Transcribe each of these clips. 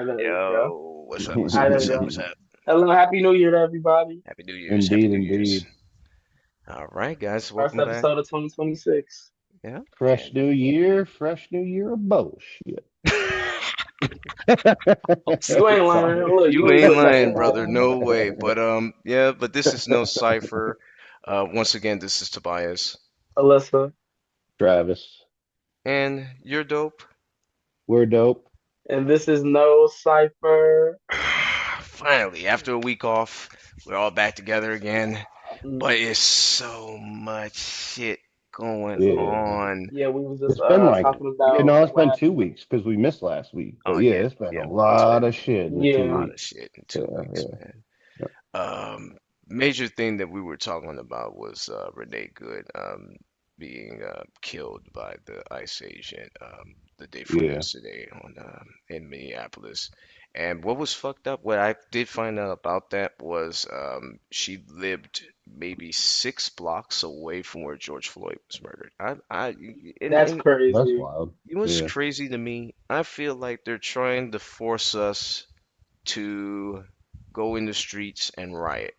right, there you go. Yo, what's up? What's All up? right, there What's you up? go. What's up? Hello, happy New Year to everybody. Happy New Year's. Happy Indeed, New Year's. indeed. All right, guys, First welcome back. episode of 2026. Yeah, Fresh and new year, fresh new year of bullshit. You ain't lying. Sorry. Look, you you ain't ain't gonna say lying, that. brother. No way. Yeah, but this is no Cypher. Once again, this is Tobias, Alyssa, Travis, and you're dope. we're dope. and this is no Cypher. Finally, after a week off, we're all back together again. Mm, But it's so much shit going Yeah. on. Yeah, we was just It's been like, talking yeah, about no, it's been last. 2 weeks because we missed last week. But Oh yeah, yeah, it's been a yeah. It's lot been of shit in a two Yeah, lot of weeks. shit in Yeah, 2 weeks, yeah. man. Major thing that we were talking about was Renee Good being killed by the ICE agent the day before Yeah. yesterday on in Minneapolis. And what was fucked up, what I did find out about that was she lived maybe 6 blocks away from where George Floyd was murdered. that's And That's crazy. wild. it was Yeah. crazy to me. I feel like they're trying to force us to go in the streets and riot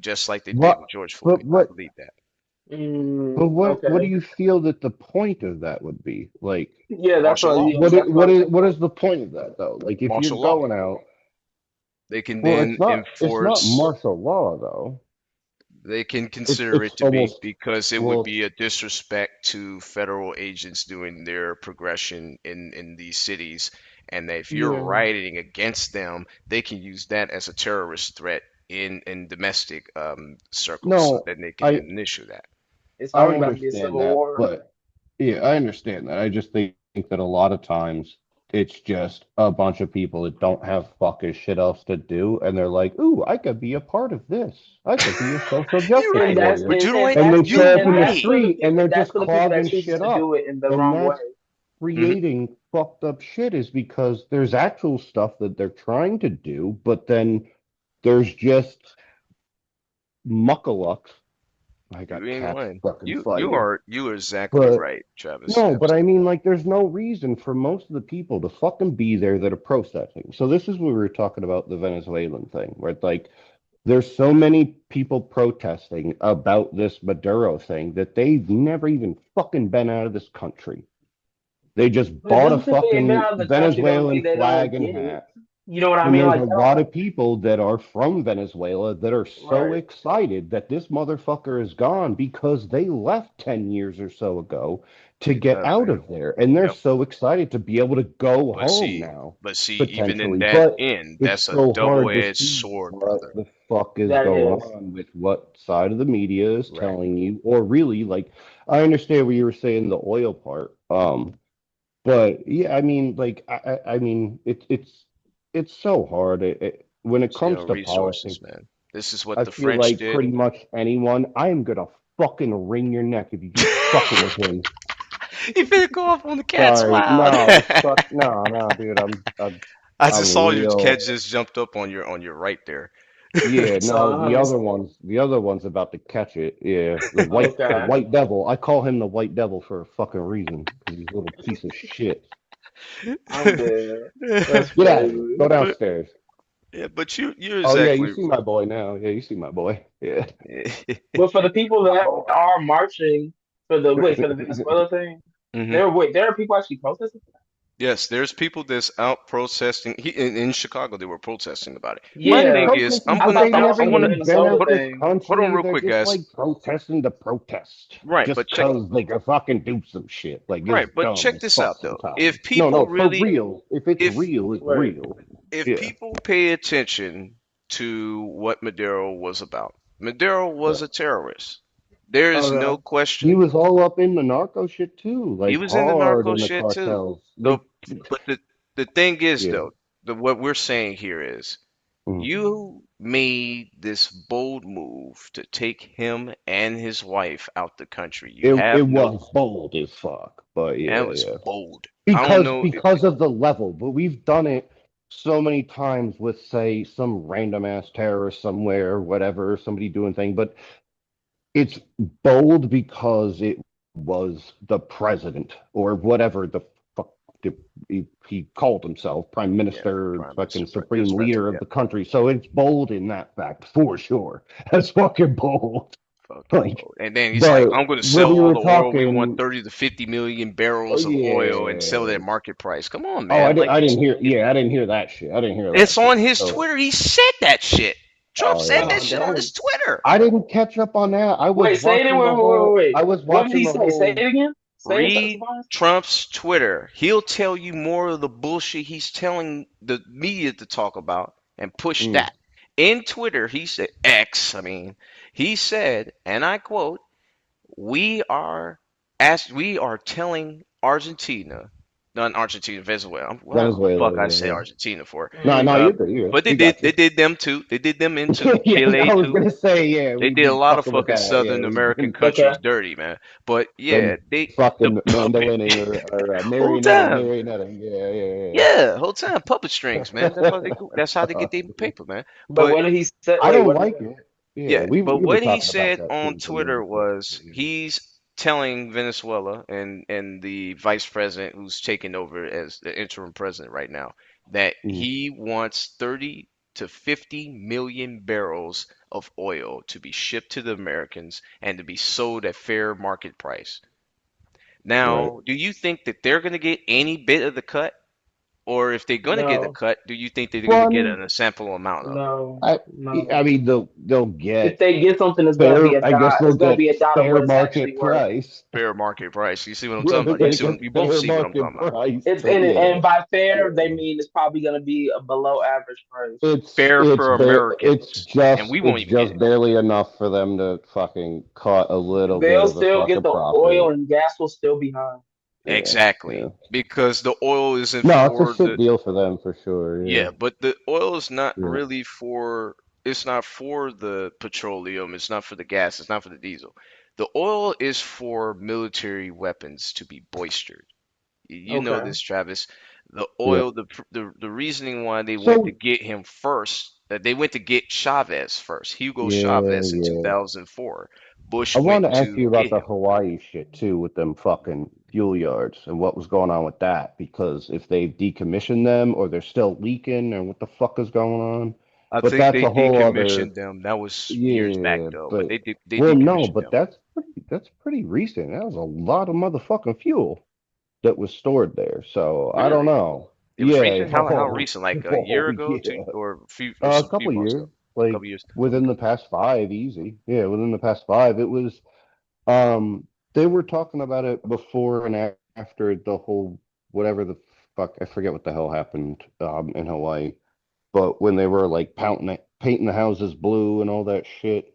just like they did What? with George But Floyd. I what? believe that. But what do Okay. you feel that the point of that would be? Like, Yeah, that's Martial what. law, Yeah, that's what I'm what thinking. is the point of that though? Like, if you're martial law. going out. They can Well, then it's not enforce, martial law though. they can It's consider it's it to be almost because it would well, be a disrespect to federal agents doing their progression in these cities. And if you're Yeah, rioting against them, they can use that as a terrorist threat in domestic circles. So no, then they can I initiate that. it's I already about to be a understand civil that, war. but yeah, I understand that. I just think that a lot of times it's just a bunch of people that don't have fucking shit else to do, and they're like, "Ooh, I could be a part of this. I could be a social You're justice right, And that's warrior." but you know and what? And that's they and, show You up and in the that's right. for the street and people. they're That's just for the people that clogging chooses shit to do up. it in the And wrong way. that's Hmm. creating fucked up shit is because there's actual stuff that they're trying to do, but then there's just muckalucks. I You got ain't cats lying. fucking fighting. You are exactly But right, Travis. no, but I Absolutely. mean, like, there's no reason for most of the people to fucking be there that are protesting. So this is where we were talking about the Venezuelan thing, where it's like there's so many people protesting about this Maduro thing that they've never even fucking been out of this country. They just But bought a just because they've been fucking out of the country don't Venezuelan mean they flag don't and get it. hat. You know what I And mean? there's a Like that lot don't of people that are from Venezuela that are so right. excited that this motherfucker is gone because they left 10 years or so ago to get out Exactly. of there. And they're Yep. so excited to be able to go But home see, now, but see, even in potentially. that But end, it's that's a so hard to double-edged see sword, what brother. the fuck is That going is. on with what side of the media is Right. telling you, or really, like, I understand what you were saying, the oil part. But yeah, I mean, like, I mean, it's so hard. When it Still comes to resources, politics, man. This is what I the feel French like did. pretty much anyone, I am gonna fucking wring your neck if you keep fucking with him. You finna go off on the cat's Sorry, wild. no, fuck, no, no, dude, I just I'm saw your cat real. just jumped up on your right there. Yeah, no, Uh, the other one's about to catch it. Yeah, the okay. white devil. I call him the white devil for a fucking reason because he's a little piece of shit. I'm dead. That's Get out of here. crazy. Go But downstairs. yeah, but you're Oh yeah, you exactly see my boy now. Yeah, you see my boy. Yeah. But for the people that are marching for the Venezuela thing, hmm there are people actually protesting. Yes, there's people that's out protesting. In Chicago, they were protesting about it. My Yeah, thing Yeah, is, protesting, but thought they that was never I for the want to even been Minnesota out hold, this thing. hold on country. real They're quick, just guys. like protesting to protest, Right, just but check cause they can fucking do some shit. Like right, it's but dumb check as this fuck out though. sometimes. If No, people no, for really, real. If it's if real, it's Right. real. if Yeah, people pay attention to what Madero was about, Madero was right. a terrorist. There is no Okay. He question. was all up in the narco shit too, He like was in the hard narco in the shit too. cartels. So, Like, but the thing is yeah. though, what we're saying here is Mhm. you made this bold move to take him and his wife out the country. You It have no, was bold as fuck, but that yeah, was yeah. bold. I don't Because know if because of the level, but we've done it so many times with, say, some random ass terrorist somewhere, whatever, somebody doing thing, but it's bold because it was the president or whatever the fuck. he called himself prime Yeah, minister, prime minister, fucking he was supreme president. leader of Yeah, the country. So it's bold in that fact for sure. That's fucking bold. fucking Like, bold. And then he's like, but I'm going to when sell we all were the oil. We want talking, 30 to 50 million oh barrels of oil and sell it yeah, at market price. Come on, oh, man. Like, I didn't hear, yeah, I didn't hear that shit. I didn't hear that it's on shit. his So, Twitter. He said that shit. Trump oh said yeah. that Oh shit on his damn. Twitter. I didn't catch up on that. I was Wait, say it again. watching the whole. I was What did watching he the say? Say it whole. again. Say it, Read Tobias. Trump's Twitter. He'll tell you more of the bullshit he's telling the media to talk about and push Mm, that. In Twitter, he said, I mean, he said, and I quote, we are telling Argentina, not Argentina, Venezuela. What the Venezuela. fuck I Yeah, say yeah. Argentina for? No, no, Mm. you're good. You're good. But We got they you. did them too. They did them into Yeah, Chile I was too. gonna say, yeah, They we've did a been lot of fucking with fucking that. Yeah, Southern we've American been Okay. countries dirty, man. But yeah, been the fucking puppet mandolining or whole time. marionetting. Yeah, Yeah, whole time puppet strings, man. That's how they yeah, go. That's how they get their yeah. paper, man. But But what did he say? I Wait, don't what did he like say? it. Yeah, yeah, but we were what he talking about said that on too. But yeah, Twitter go was ahead. he's telling Venezuela and the vice president who's taking over as the interim president right now that Mm, he wants 30 to 50 million barrels of oil to be shipped to the Americans and to be sold at fair market price. right. Now, do you think that they're going to get any bit of the cut? Or if they're going to get a No, cut, do you think they're going to Well, I get mean, a sample amount of it? no, I no. I mean they'll If get they get something, it's gonna be fair. a I guess dot. they'll It's gonna get be a dot of fair what it's actually market worth. price. Fair market price. You see what I'm Yeah, talking they're about? You gonna It's see get what, you both fair see what I'm market talking about. price. it's But yeah, and by fair they yeah. mean it's probably gonna be a below average price. Fair for Americans, and we won't it's even get just it. barely enough for them to fucking cut a little bit They'll of a still get fucking the oil profit. and gas will still be high. Yeah, yeah. Exactly. Because the oil isn't No, it's a for shit the, deal for them for sure. Yeah, yeah, but the oil is not yeah, really for, it's not for the petroleum, it's not for the gas, it's not for the diesel. The oil is for military weapons to be boistered. You know Okay. this, Travis. The yeah. oil, the reasoning why they went to So get him first, they went to get Chavez first, Hugo yeah, Chavez in yeah. 2004. Bush I went wanted to ask to you about get the him. Hawaii shit too, with them fucking fuel yards and what was going on with that. Because if they decommissioned them or they're still leaking or what the fuck is going on. I But think that's they a whole other. decommissioned them. That was years back Yeah, though, but but they well, no, decommissioned but them. that's pretty recent. That was a lot of motherfucking fuel that was stored there. So I don't Really? know. It was Yeah. recent? How recent? Like a year Oh, ago, two yeah. or A some few couple months years, ago, a like couple years. within Okay. the past five, easy. Yeah, within the past five, it was. They were talking about it before and after the whole whatever the fuck, I forget what the hell happened in Hawaii. But when they were like painting the houses blue and all that shit,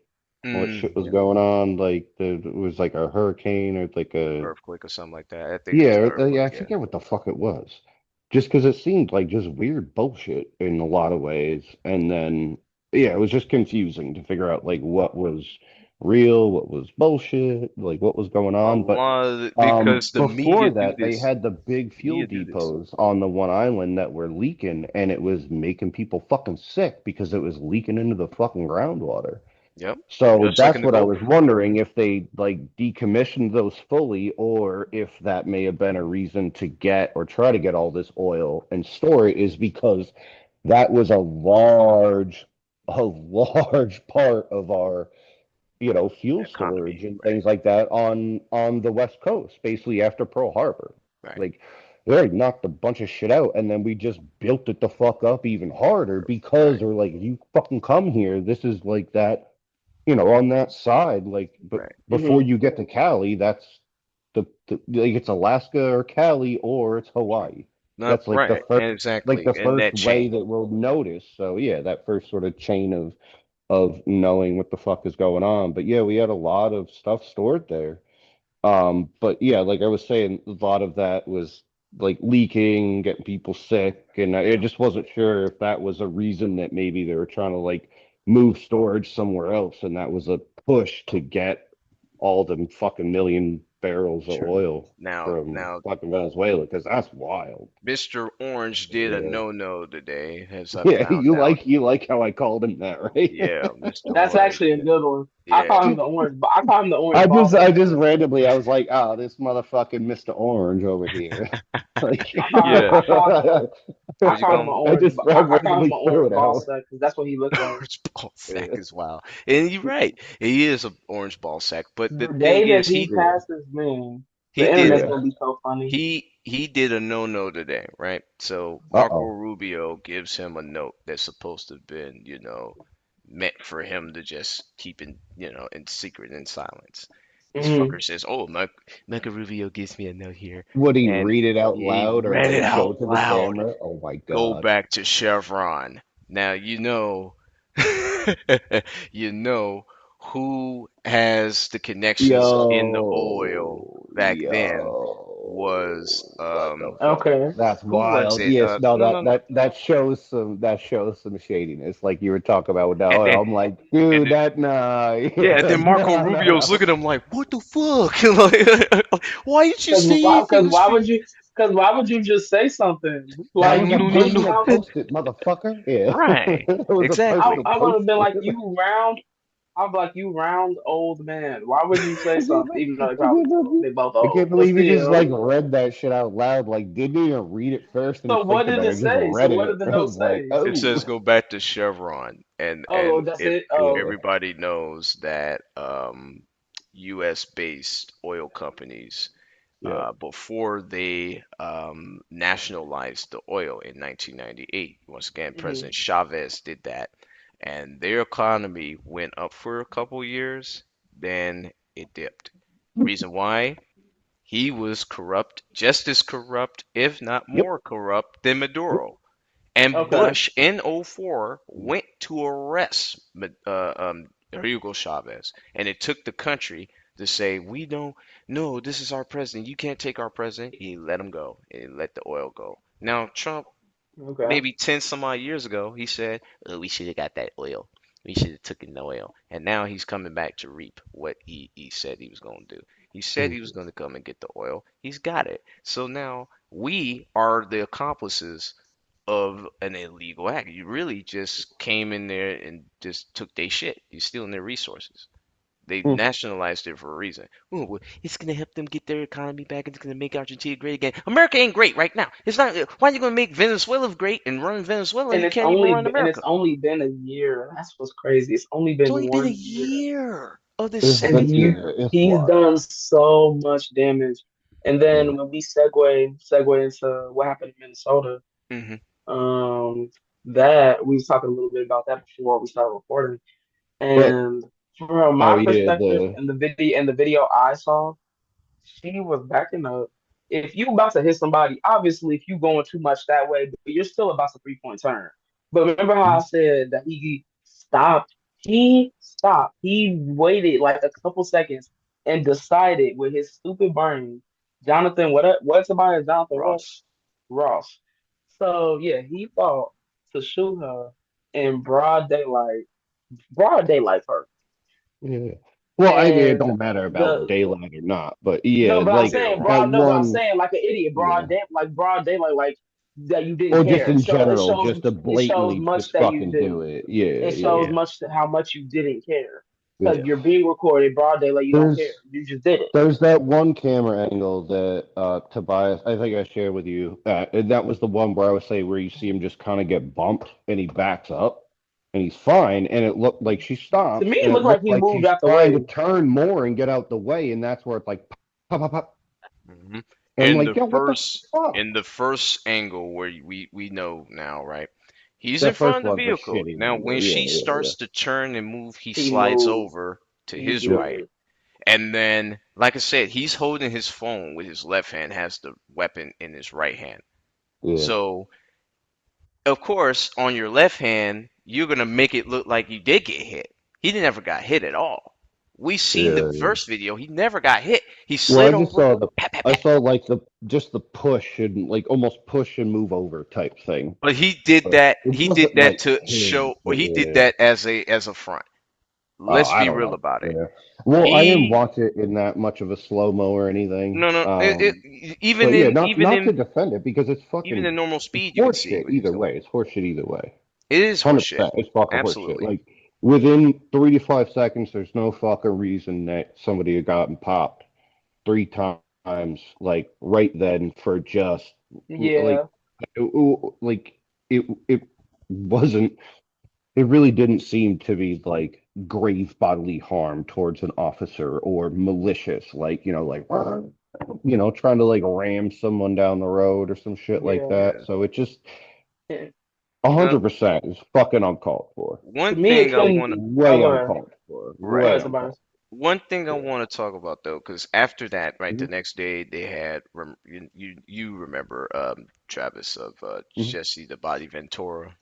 all that shit was Yeah, going on, like it was like a hurricane or like a earthquake or something like that. I think it was an yeah, yeah, earthquake. I Yeah. forget what the fuck it was. Just because it seemed like just weird bullshit in a lot of ways. And then, yeah, it was just confusing to figure out like what was real, what was bullshit, like what was going A on. But lot of because the media before do that, they this. had the big fuel Media do this. depots on the one island that were leaking, and it was making people fucking sick because it was leaking into the fucking groundwater. Yep. So Just like in that's the what I Gulf. was wondering if they like decommissioned those fully, or if that may have been a reason to get or try to get all this oil and store it, is because that was a large part of our, fuel storage Economy. and Right. things like that on the West Coast, basically after Pearl Harbor. Right. Like they already knocked a bunch of shit out, and then we just built it the fuck up even harder because Right. we're like, if you fucking come here, this is like that, on that side, like, but Right. before Hmm. you get to Cali, that's like it's Alaska or Cali or it's True. Hawaii. Not That's right. Exactly. the And first that way chain. that we'll notice. So yeah, that first sort of chain of knowing what the fuck is going on. But yeah, we had a lot of stuff stored there. But yeah, like I was saying, a lot of that was like leaking, getting people sick, and I just wasn't sure if that was a reason that maybe they were trying to like move storage somewhere else, and that was a push to get all them fucking million barrels of True. oil Now, from now, fucking Venezuela, because that's wild. Mr. Orange did a Yeah, no-no today, as I yeah, found out. you like how I called him that, right? Yeah, Mr. That's Orange. actually a good one. I Yeah. call him the orange. I call him the orange I boss. just randomly I was like, oh, this motherfucking Mr. Orange over here. Like, I call him. Yeah. I call him. I What you call call him an him? I orange. just I call him randomly an threw orange it ball out. sack because that's what he looked like. Orange ball sack Yeah. is wild. And you're right. He is an orange ball sack. But the The thing day that is, he Yeah. passes, man, he the did internet's Yeah. gonna be so funny. he did a no-no today, right? So Marco Uh-oh. Rubio gives him a note that's supposed to have been, meant for him to just keep in secret in silence. This Hmm. fucker says, "Oh, Marco Rubio gives me a note here," Would he and read it out he loud or read it like show out it to the loud. camera? Oh my Go God. back to Chevron. Now you know who has the connections in the oil back then was What the fuck? Okay. That's who was wild. it? Yes, no, No, no, no. that shows some shadiness, like you were talking about with the And then oil. I'm like, and dude, then that nah, yeah, and yeah, then Marco no, Rubio's no. looking at him like, what the fuck? Like, why didn't you say anything? Because It's why for would you. you? Because why would you just say something That like was No, a no, no, no. you personal round? post-it, motherfucker. Yeah, Right. that was a Exactly. personal I would have been post-it. like you round. I'm like you round old man. Why would you say I can't, something even though I can't believe, they both I old, can't but believe you just still. like read that shit out loud. Like, didn't even read it first and So what think did about it it. Just say? So read what did it. the I note was like, say? It oh, says go back to Chevron, and Oh, that's if it. yeah, Oh, everybody knows that U.S. based oil companies, yeah. before they nationalized the oil in 1998, once again, okay. President Chavez did that, and their economy went up for a couple years, then it dipped. Reason why? He was corrupt, just as corrupt, if not Yep. more corrupt than Yep. Maduro. And Okay. Bush in '04 went to arrest Hugo Chavez, and it took the country to say, "We don't. No, this is our president. You can't take our president." He let him go. He let the oil go. Now Trump, Okay. maybe 10 some odd years ago, he said, "Oh, we should have got that oil. We should have taken the oil." And now he's coming back to reap what he said he was going to do. He said he was going to come and get the oil. He's got it. So now we are the accomplices of an illegal act. You really just came in there and just took their shit. You're stealing their resources. They nationalized it for a reason. Ooh, well, it's gonna help them get their economy back. It's gonna make Argentina great again. America ain't great right now. It's not. Why are you gonna make Venezuela great and run Venezuela? You can't even run And it's America. only been a year. That's what's crazy. It's only It's been only been a 1 year, year of this It's and been, same he yeah, year. it's he's done wild. so much damage. And Yeah. then when we segue into what happened in Minnesota, Hmm. um, that we was talking a little bit about that before we started recording. But And from oh my yeah, perspective, the and the video I saw, she was backing up. If you about to hit somebody, obviously, if you going too much that way, but you're still about to 3 point turn. But remember how I said that he stopped? He stopped. He waited like a couple seconds and decided with his stupid brain, Jonathan, what's about Jonathan what? Ross. Ross. So yeah, he thought to shoot her in broad daylight first. yeah. Well, I mean, it And don't matter about the daylight or not, but no, yeah, but I'm like Still. saying that broad. No, but I'm one, saying like an idiot, yeah. broad daylight, like that you didn't Or just care. in So general, just to it shows blatantly much just that you fucking didn't. do it. Yeah, It yeah, shows Yeah. much how much you didn't care because yeah. you're being recorded broad daylight. You don't care. There's You just did it. there's that one camera angle that Tobias, I think I shared with you, and that was the one where I was saying where you see him just kind of get bumped and he backs up and he's fine, and it looked like she To stops me, and it it looked like looked he like moved she's out the trying to way. turn more and get out the way, and that's where it's like pop, pop, pop. Hmm. And I'm In like, the yo, what the first fuck? in the first angle where we know now, right? He's in That front first of the one's a vehicle. shitty Now, angle. when Yeah, she yeah, yeah. starts to turn and move, he He slides moved. over to He his Yep. right. did. And then, like I said, he's holding his phone with his left hand, has the weapon in his right hand. Yeah, So, of course, on your left hand, you're gonna make it look like you did get hit. He never got hit at all. We seen the yeah, yeah. first video. He never got hit. He Well, I slid just over, saw the, pat, pat, I pat. saw like the just the push and like almost push and move over type thing. But he did But that. it He did wasn't that like to him. show, or he did Yeah. that as a front. Let's I be don't real know. about it. Yeah. Well, I didn't He watch it in that much of a slow mo or anything. no no But even yeah, in not even not to in defend it because even in normal it's speed you can horse see shit what he's either doing. way. It's horse shit either way. It is 100%. horseshit. It's fucking horse shit. Absolutely. Like within 3 to 5 seconds, there's no fucking reason that somebody had gotten popped 3 times, like right then for just Yeah. Like, like it wasn't. It really didn't seem to be like grave bodily harm towards an officer or malicious, like, like, trying to like ram someone down the road or some shit like Yeah. that. Yeah. So it just Yeah. a Uh, hundred percent is fucking uncalled for. To one me, it thing I couldn't. want to, Oh, Way go ahead. uncalled for. Go right. Way ahead, uncalled Tobias. One thing I for. want to talk about though, because after that, right, Yeah. the next day they had, you remember Travis of Hmm. Jesse the Body Ventura,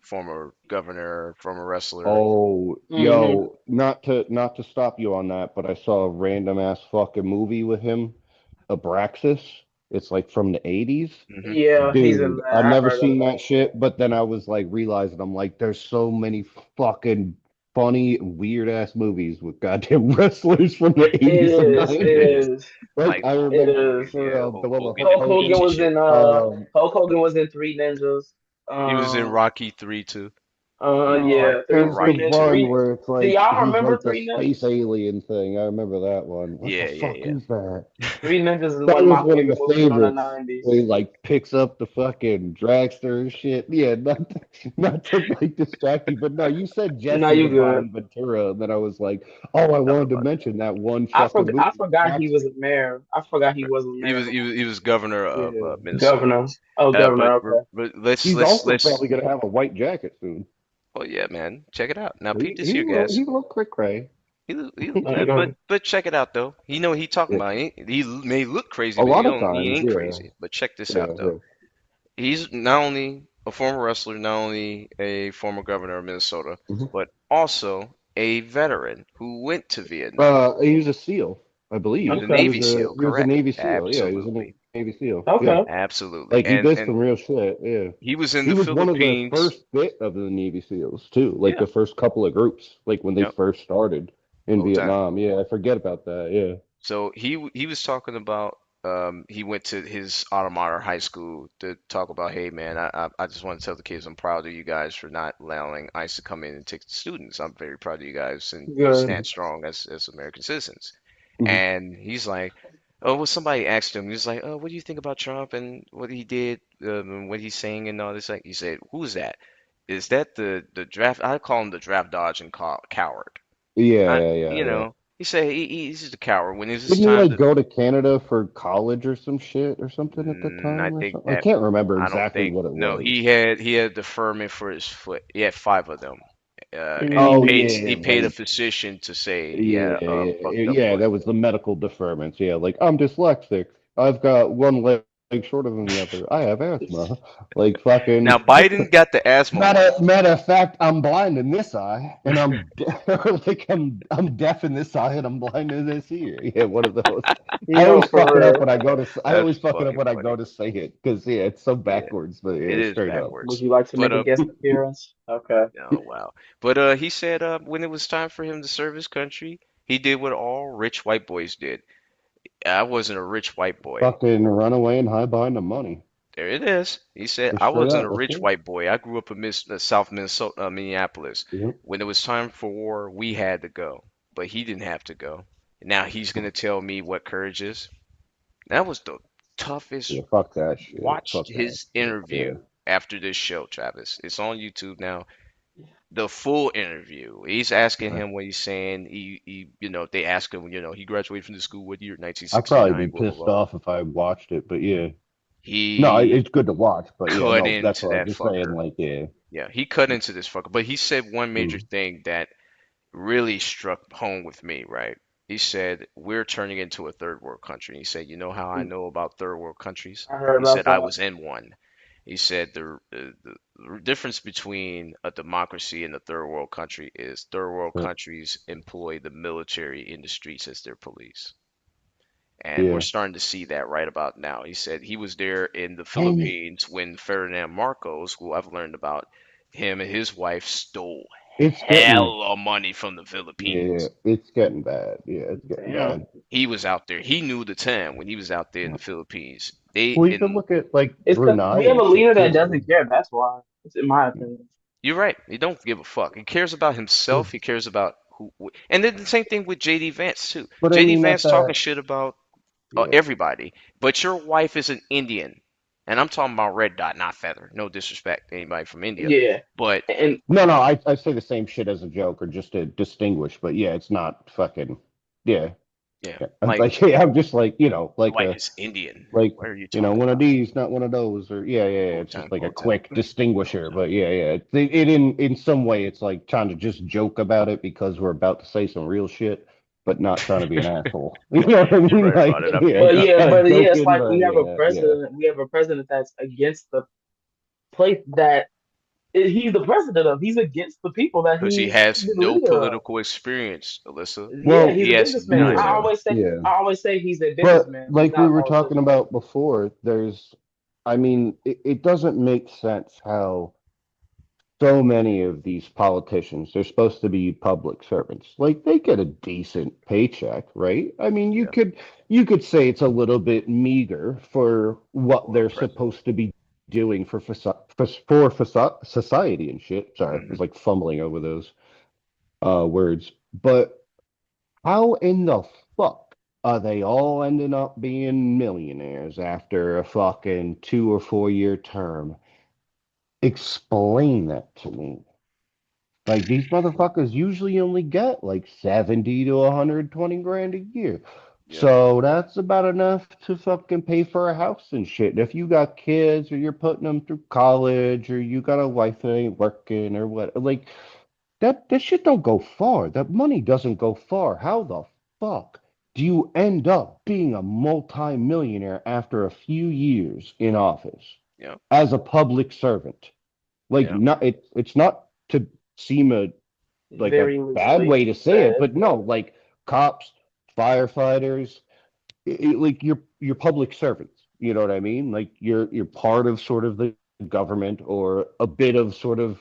former governor, former wrestler. Oh, Hmm. yo, not to stop you on that, but I saw a random ass fucking movie with him, Abraxas. It's like from the 80s. Hmm. Yeah, he's in Dude, that. I've I never heard of seen that. that shit, but then I was like realizing I'm like, there's so many fucking funny, weird ass movies with goddamn wrestlers from the It 80s and is. It 90s. is. Like Like I It remember is. yeah, the Hulk one with Hogan Hulk Hulk and Hogan Hogan. Beach and was shit. in. Hulk Hogan was in Three Ninjas. He was in Um. Rocky 3 too. Yeah. Or There's the Rocky one 2. Three. where it's Do like y'all he's remember like the Three space Ninjas? alien thing. I remember that one. What the Yeah, yeah, fuck is that? yeah. Three Ninjas is That one of was my one of favorite the movies from the favorites. Where '90s. he like picks up the fucking dragster and shit. Yeah, not to like distract you, but no, you said No, Jesse you the good. Body Ventura, and then I was like, oh, I Talk wanted to about mention that one I fucking I movie. forgot he That's was a mayor. I forgot he was a he mayor was of he the was he was governor of yeah. Minnesota. governor. Oh, But governor. Okay. but let's He's let's also let's probably gonna have a white jacket soon. oh yeah, man, check it out. Now He peep this he's here, a little guys. he's a little cray cray. But check it out though. He know what he talking Yeah. about. He may look crazy, A but lot of he times, ain't yeah, crazy. But check this out yeah, though. yeah. He's not only a former wrestler, not only a former governor of Minnesota, Mhm. but also a veteran who went to Vietnam. He was a SEAL, I He was believe. a Okay. Navy SEAL, He was a correct? Navy SEAL. Yeah, he was a Absolutely. Navy SEAL. Yeah. Okay. Absolutely. Like he did And some real shit. Yeah. he was in He the was one of the Philippines. first bit of the Navy SEAls too. Like Yeah. the first couple of groups, like when they Yep. first started in Whole time. Vietnam. Yeah, I forget about that. Yeah. So he was talking about he went to his alma mater high school to talk about, hey man, I just want to tell the kids I'm proud of you guys for not allowing ICE to come in and take the students. I'm very proud of you guys and you Good. stand strong as American citizens. Hmm. And he's like, oh, well, somebody asked him, he was like, oh, what do you think about Trump and what he did, and what he's saying and all this? Like, he said, who's that? Is that the draft? I call him the draft dodging coward. Yeah, I, yeah, yeah, you yeah. know, he said he's just a coward. When it's his Didn't he time like to, go to Canada for college or some shit or something at the I time or think something? I that can't remember I don't exactly think what it no, was. he had deferment for his foot. He had five of them, and Oh Mm. he yeah, paid a like physician to say he had yeah, a yeah, fucked up yeah. foot. That was the medical deferments. Yeah, like I'm dyslexic. I've got one leg shorter than the other. I have asthma. Like Now fucking. Biden got the asthma one. Matter of fact, I'm blind in this eye, and like I'm deaf in this eye, and I'm blind in this ear. Yeah, one of those. I No, always for fuck it up real. when I go to. I That's always fuck it up fucking when I go funny. to say it because yeah, it's so Yeah, backwards. But it yeah, is straight up. Would backwards. you like to But make a guest appearance? Okay. oh wow. But he said when it was time for him to serve his country, he did what all rich white boys did. I wasn't a rich white boy. Fucking run away and hide behind the money. There it is. He said, Just I straight wasn't a up. That's rich it. white boy. I grew up in South Minnesota, Minneapolis. Yep. When it was time for war, we had to go. But he didn't have to go. Now he's going to tell me what courage is. That was the toughest. Yeah. Fuck that shit. Watch Fuck that his shit. Yeah. interview after this show, Travis. It's on YouTube now. The full interview. He's asking Uh, him what he's saying. They ask him, he graduated from the school what year? I'd probably 1969, be blah, blah, pissed blah. off if I watched it, but yeah. No, He it's good to watch, but yeah, cut no, that's into what I'm that just saying. fucker. Like, yeah. Yeah, he cut into this fucker. But he said one major Mm. thing that really struck home with me, right? He said, we're turning into a third world country. He said, you know how I know about third world countries? I heard He about said, I that. was in one. He said, the difference between a democracy and a third world country is third world Uh, countries employ the military industries as their police. And we're yeah. starting to see that right about now. He said he was there in the And Philippines when Ferdinand Marcos, who I've learned about, him and his wife stole it's getting, hella money from the yeah, Philippines. it's getting bad. Yeah, it's getting Damn. bad. He was out there. He knew the time when he was out there in Yeah. the Philippines. They Well, you can and look at like It's because Brunei we have and a leader shit that too. doesn't care. That's why. It's in my opinion. you're right. He don't give a fuck. He cares about Yeah. himself. He cares about who. And then the same thing with JD Vance too. But I JD mean, at Vance talking the shit about yeah, everybody, but your wife is an Indian. And I'm talking about red dot, not feather. No disrespect to anybody from India, Yeah, but and No, no, I say the same shit as a joke or just to distinguish, but yeah, it's not fucking yeah. yeah, Yeah. I'm like, yeah, I'm just like, white is Indian. like, What are you talking one of about? these, not one of those, or yeah, yeah, yeah. It's just Bhutan, like a Bhutan, quick distinguisher, Bhutan. but yeah, yeah. In some way, it's like trying to just joke about it because we're about to say some real shit, but not trying to be an asshole. You know what I You're mean? right Like, about it. I yeah, picked but up. yeah, kind of but yeah, it's joking, like but yeah, yeah. we have a president that's against the place that he's the president of. He's against the people that Because he he's has the no leader of. political experience, Alyssa. Yeah, Well, he's a He has businessman. none. yeah, yeah. I always say he's a But businessman. He's like we not a were talking politician. about before, I mean, it doesn't make sense how so many of these politicians, they're supposed to be public servants. Like they get a decent paycheck, right? I mean, Yeah, you could say it's a little bit meager for what for a they're president. supposed to be doing society and shit. Sorry, I Hmm. was like fumbling over those words. But how in the fuck are they all ending up being millionaires after a fucking 2 or 4 year term? Explain that to me. Like these motherfuckers usually only get like 70 to 120 grand a year. Yep, So that's about enough to fucking pay for a house and shit. And if you got kids or you're putting them through college or you got a wife that ain't working or what, like that shit don't go far. That money doesn't go far. How the fuck do you end up being a multi-millionaire after a few years in office yep, as a public servant? Like yep, not it's not to seem a Very bad loosely way to say it, said. but no, like cops, firefighters, like you're public servants. You know what I mean? Like you're part of sort of the government or a bit of sort of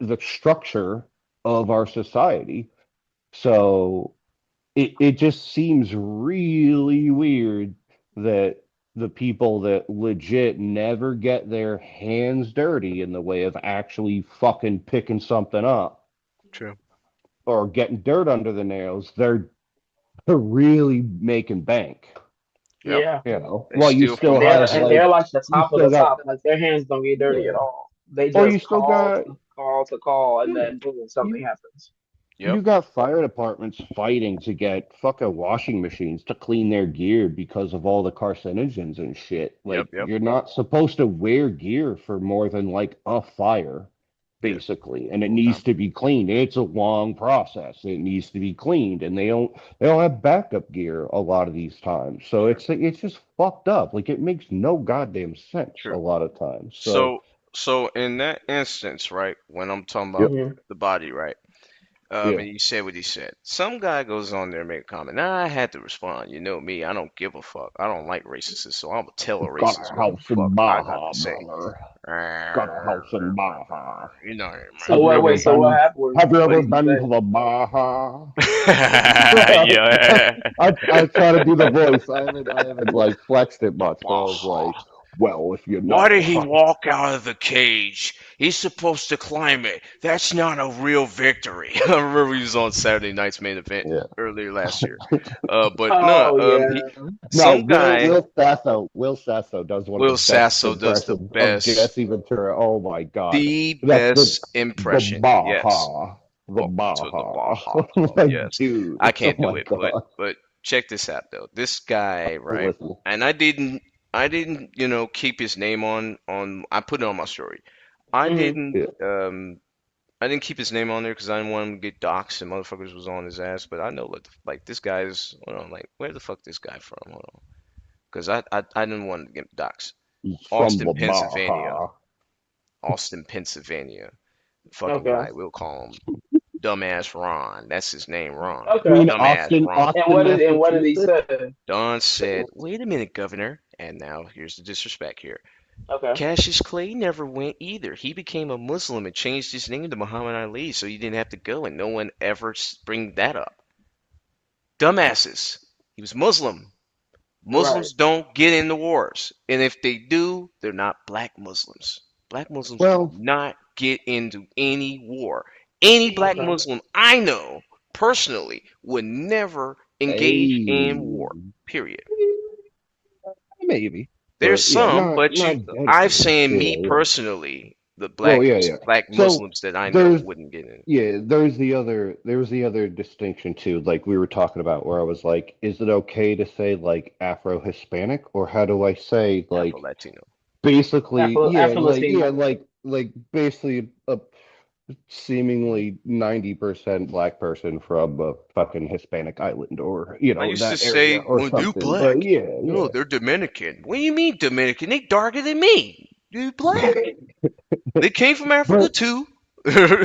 the structure of our society. So it just seems really weird that the people that legit never get their hands dirty in the way of actually fucking picking something up true. or getting dirt under the nails, they're really making bank, Yep, Yeah, they while you steal still from they're have us. and like they're like the you top of still the got top. Like their hands don't get dirty at yeah, all. They or you just still got call, and yeah, then boom, you something happens. Yep, You got fire departments fighting to get fucking washing machines to clean their gear because of all the carcinogens and shit. yep, Like, yep, you're not supposed to wear gear for more than like a fire, yeah, basically, and it all the needs time. to be cleaned. It's a long process. It needs to be cleaned, and they don't have backup gear a lot of these times. So True, it's just fucked up. Like, it makes no goddamn sense a true. lot of times. So, So in that instance, right, when I'm talking about yep, Hmm. the body, right? yeah, And he said what he said. Some guy goes on there and make a comment. Now I had to respond. You know me, I don't give a fuck. I don't like racists, so I'm gonna tell a got racist a what the house in fuck I got to Baja, say. brother. Got a house in Baja. You know, So Have you what? ever Wait. So what been? happened? Have you What ever did he been say? to the Baja? yeah. I try to do the voice. I haven't like flexed it The much, but I was like, Baja. well, if you Why did know. he walk out of the cage? He's supposed to climb it. That's not a real victory. I remember he was on Saturday Night's Main Event Yeah. earlier last year. But no, Oh he, yeah. No, some guy, Will Sasso does one of Will the best Sasso does the impressions of best, Jesse Ventura. Oh my God. the That's best the impression. Yes. Baja. The Welcome to the Baja. Baja Club. Like, Yes. I dude. Oh can't do my it, God. but check this out though. This guy, right? Listen. And I didn't, keep his name on I put it on my story. I Hmm. didn't Yeah. um I didn't keep his name on there because I didn't want him to get doxxed and motherfuckers was on his ass. But I know like this guy's hold on, like where the fuck this guy from? Hold on. Because I didn't want to get doxxed. He's from Austin, the Pennsylvania. Baja. Austin, Pennsylvania. Fucking Okay. guy. We'll call him Dumbass Ron. That's his name, Ron. Okay. Between Dumbass Austin, Ron. Austin, And what did he Massachusetts. say? Don said, "Wait a minute, Governor." And now here's the disrespect here. Okay. Cassius Clay never went either. He became a Muslim and changed his name to Muhammad Ali, so he didn't have to go, and no one ever bring that up. Dumbasses. He was Muslim. Right. Muslims don't get in the wars, and if they do, they're not black Muslims. Black Muslims do Well, not get into any war. Any black Okay. Muslim I know personally would never engage in hey, war. Period. maybe. There's but yeah, some, but you, not dead I'm to it. saying me Yeah, yeah. personally, the Well, yeah, yeah. black So Muslims that I know there's wouldn't get in. yeah, there's the other distinction too, like we were talking about, where I was like, is it okay to say like Afro-Hispanic, or how do I say Afro like Latino. basically, Afro Latino. like basically a seemingly 90% black person from a fucking Hispanic island, or I used to that area say, or well, they're something. But black. yeah, No, yeah. they're Dominican. What do you mean Dominican? They darker than me. They're black. They came from Africa But too.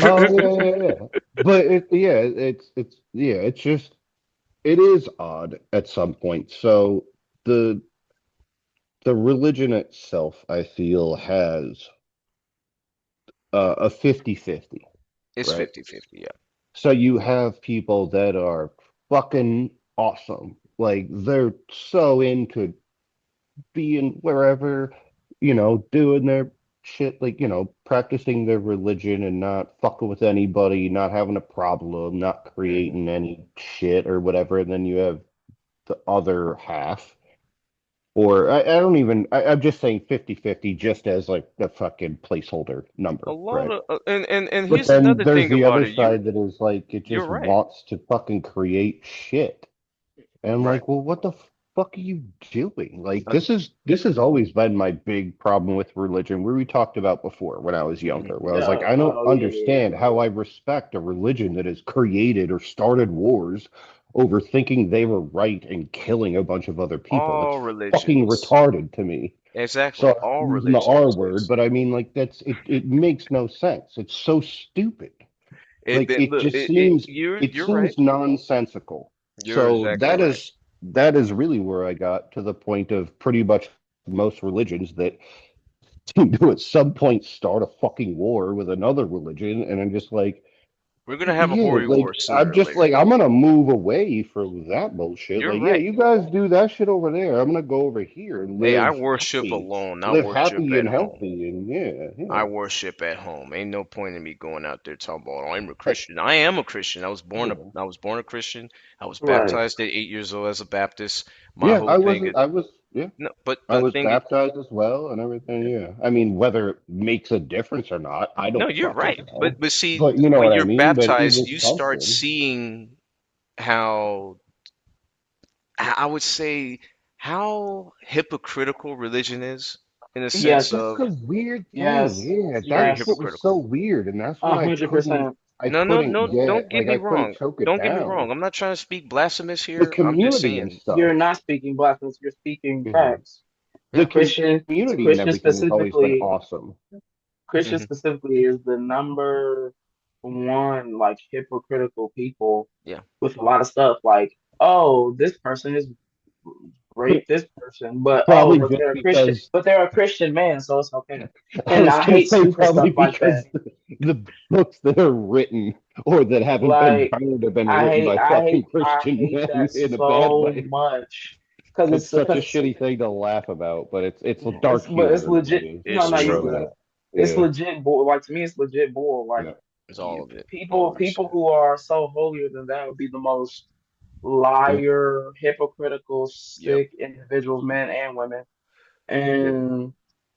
oh yeah, yeah, yeah. But it's just it is odd at some point. So the the religion itself, I feel, has a 50-50, It's right? 50-50, yeah. So you have people that are fucking awesome. Like they're so into being wherever, doing their shit, like, practicing their religion and not fucking with anybody, not having a problem, not Hmm. creating any shit or whatever. And then you have the other half. Or I don't even, I'm just saying 50-50 just as like the fucking placeholder A number, lot right? of and But here's then another there's thing the about other it. You side that is like it you're just right. wants to fucking create shit. And I'm Right. like, well, what the fuck are you doing? Like Uh, this has always been my big problem with religion, where we talked about before when I was mhm. younger, where I was like, Yeah. I don't Oh yeah, yeah, understand how I respect a religion that has created or started wars over thinking they were right and killing a bunch of other people. It's All fucking religions. retarded to me. Exactly. So All I'm using the R religions word, is but I mean like it makes no sense. It's so stupid. Like it look, just seems it you're right. seems nonsensical. You're So exactly right. that is really where I got to the point of pretty much most religions that seem to at some point start a fucking war with another religion, and I'm just like, We're gonna have a yeah, hoary war like I'm sooner or just later. like I'm gonna move away from that bullshit. You're Like, yeah, right. you guys do that shit over there. I'm gonna go over here and Hey, I worship alone, not live worship happy at and home. healthy, and yeah, I yeah. worship at home. Ain't no point in me going out there talking about, oh, I'm a Christian. I am a Christian. Yeah. I was born a Christian. I was right. baptized at 8 years old as a Baptist. My Yeah, whole thing is yeah, no, but I the was thing, baptized as well and everything. Yeah. I mean, whether it makes a difference or not, I no, don't you're fucking right. know. But see, But you know when what I you're mean? But it baptized, was you start something. seeing how I would say how hypocritical religion is in a sense Yes. That's of the weird thing. Yes. Yeah, very that's Yes. what was so hypocritical. weird, and that's what 100%. I No, no, couldn't no, get. Like I couldn't choke it Don't get me down. wrong. I'm not trying to speak blasphemous The here. I'm just community and saying, stuff. You're not speaking blasphemous. You're speaking Mhm. facts. The yeah. Christian community and Christian everything has always been specifically awesome. Christian Hmm. specifically is the number one like hypocritical people Yeah. with a lot of stuff. Like, oh, this person is rape this person, but oh, Probably just because But they're a Christian man, so it's okay. I And was I gonna hate say stupid probably stuff like because that. the books that are written or that haven't been Like, burned have been written by fucking I Christian hate men that in a bad so way. much because It's such a it's shitty thing to laugh about, but it's a dark it's humor legit. is No, It's no, what you're it true. good. is. It's Yeah, legit bull. Like to me, it's legit bull. Like yeah, It's all of it. people, 100%. who are so holier than that would be the most yeah, liar, hypocritical, Yep. sick individuals, men and women. yeah.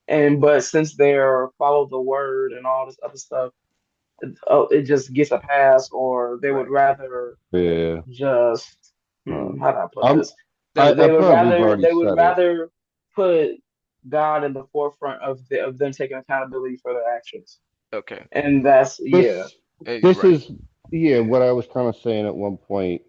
And but since they're follow the word and all this other stuff, it just gets a pass, or they would Right. rather Yeah. just Um, how do I put I'm this? They I would probably have rather already said it. put God in the forefront of them taking accountability for their actions. Okay. And that's yeah. This this Right. is yeah, what I was kind of saying at one point,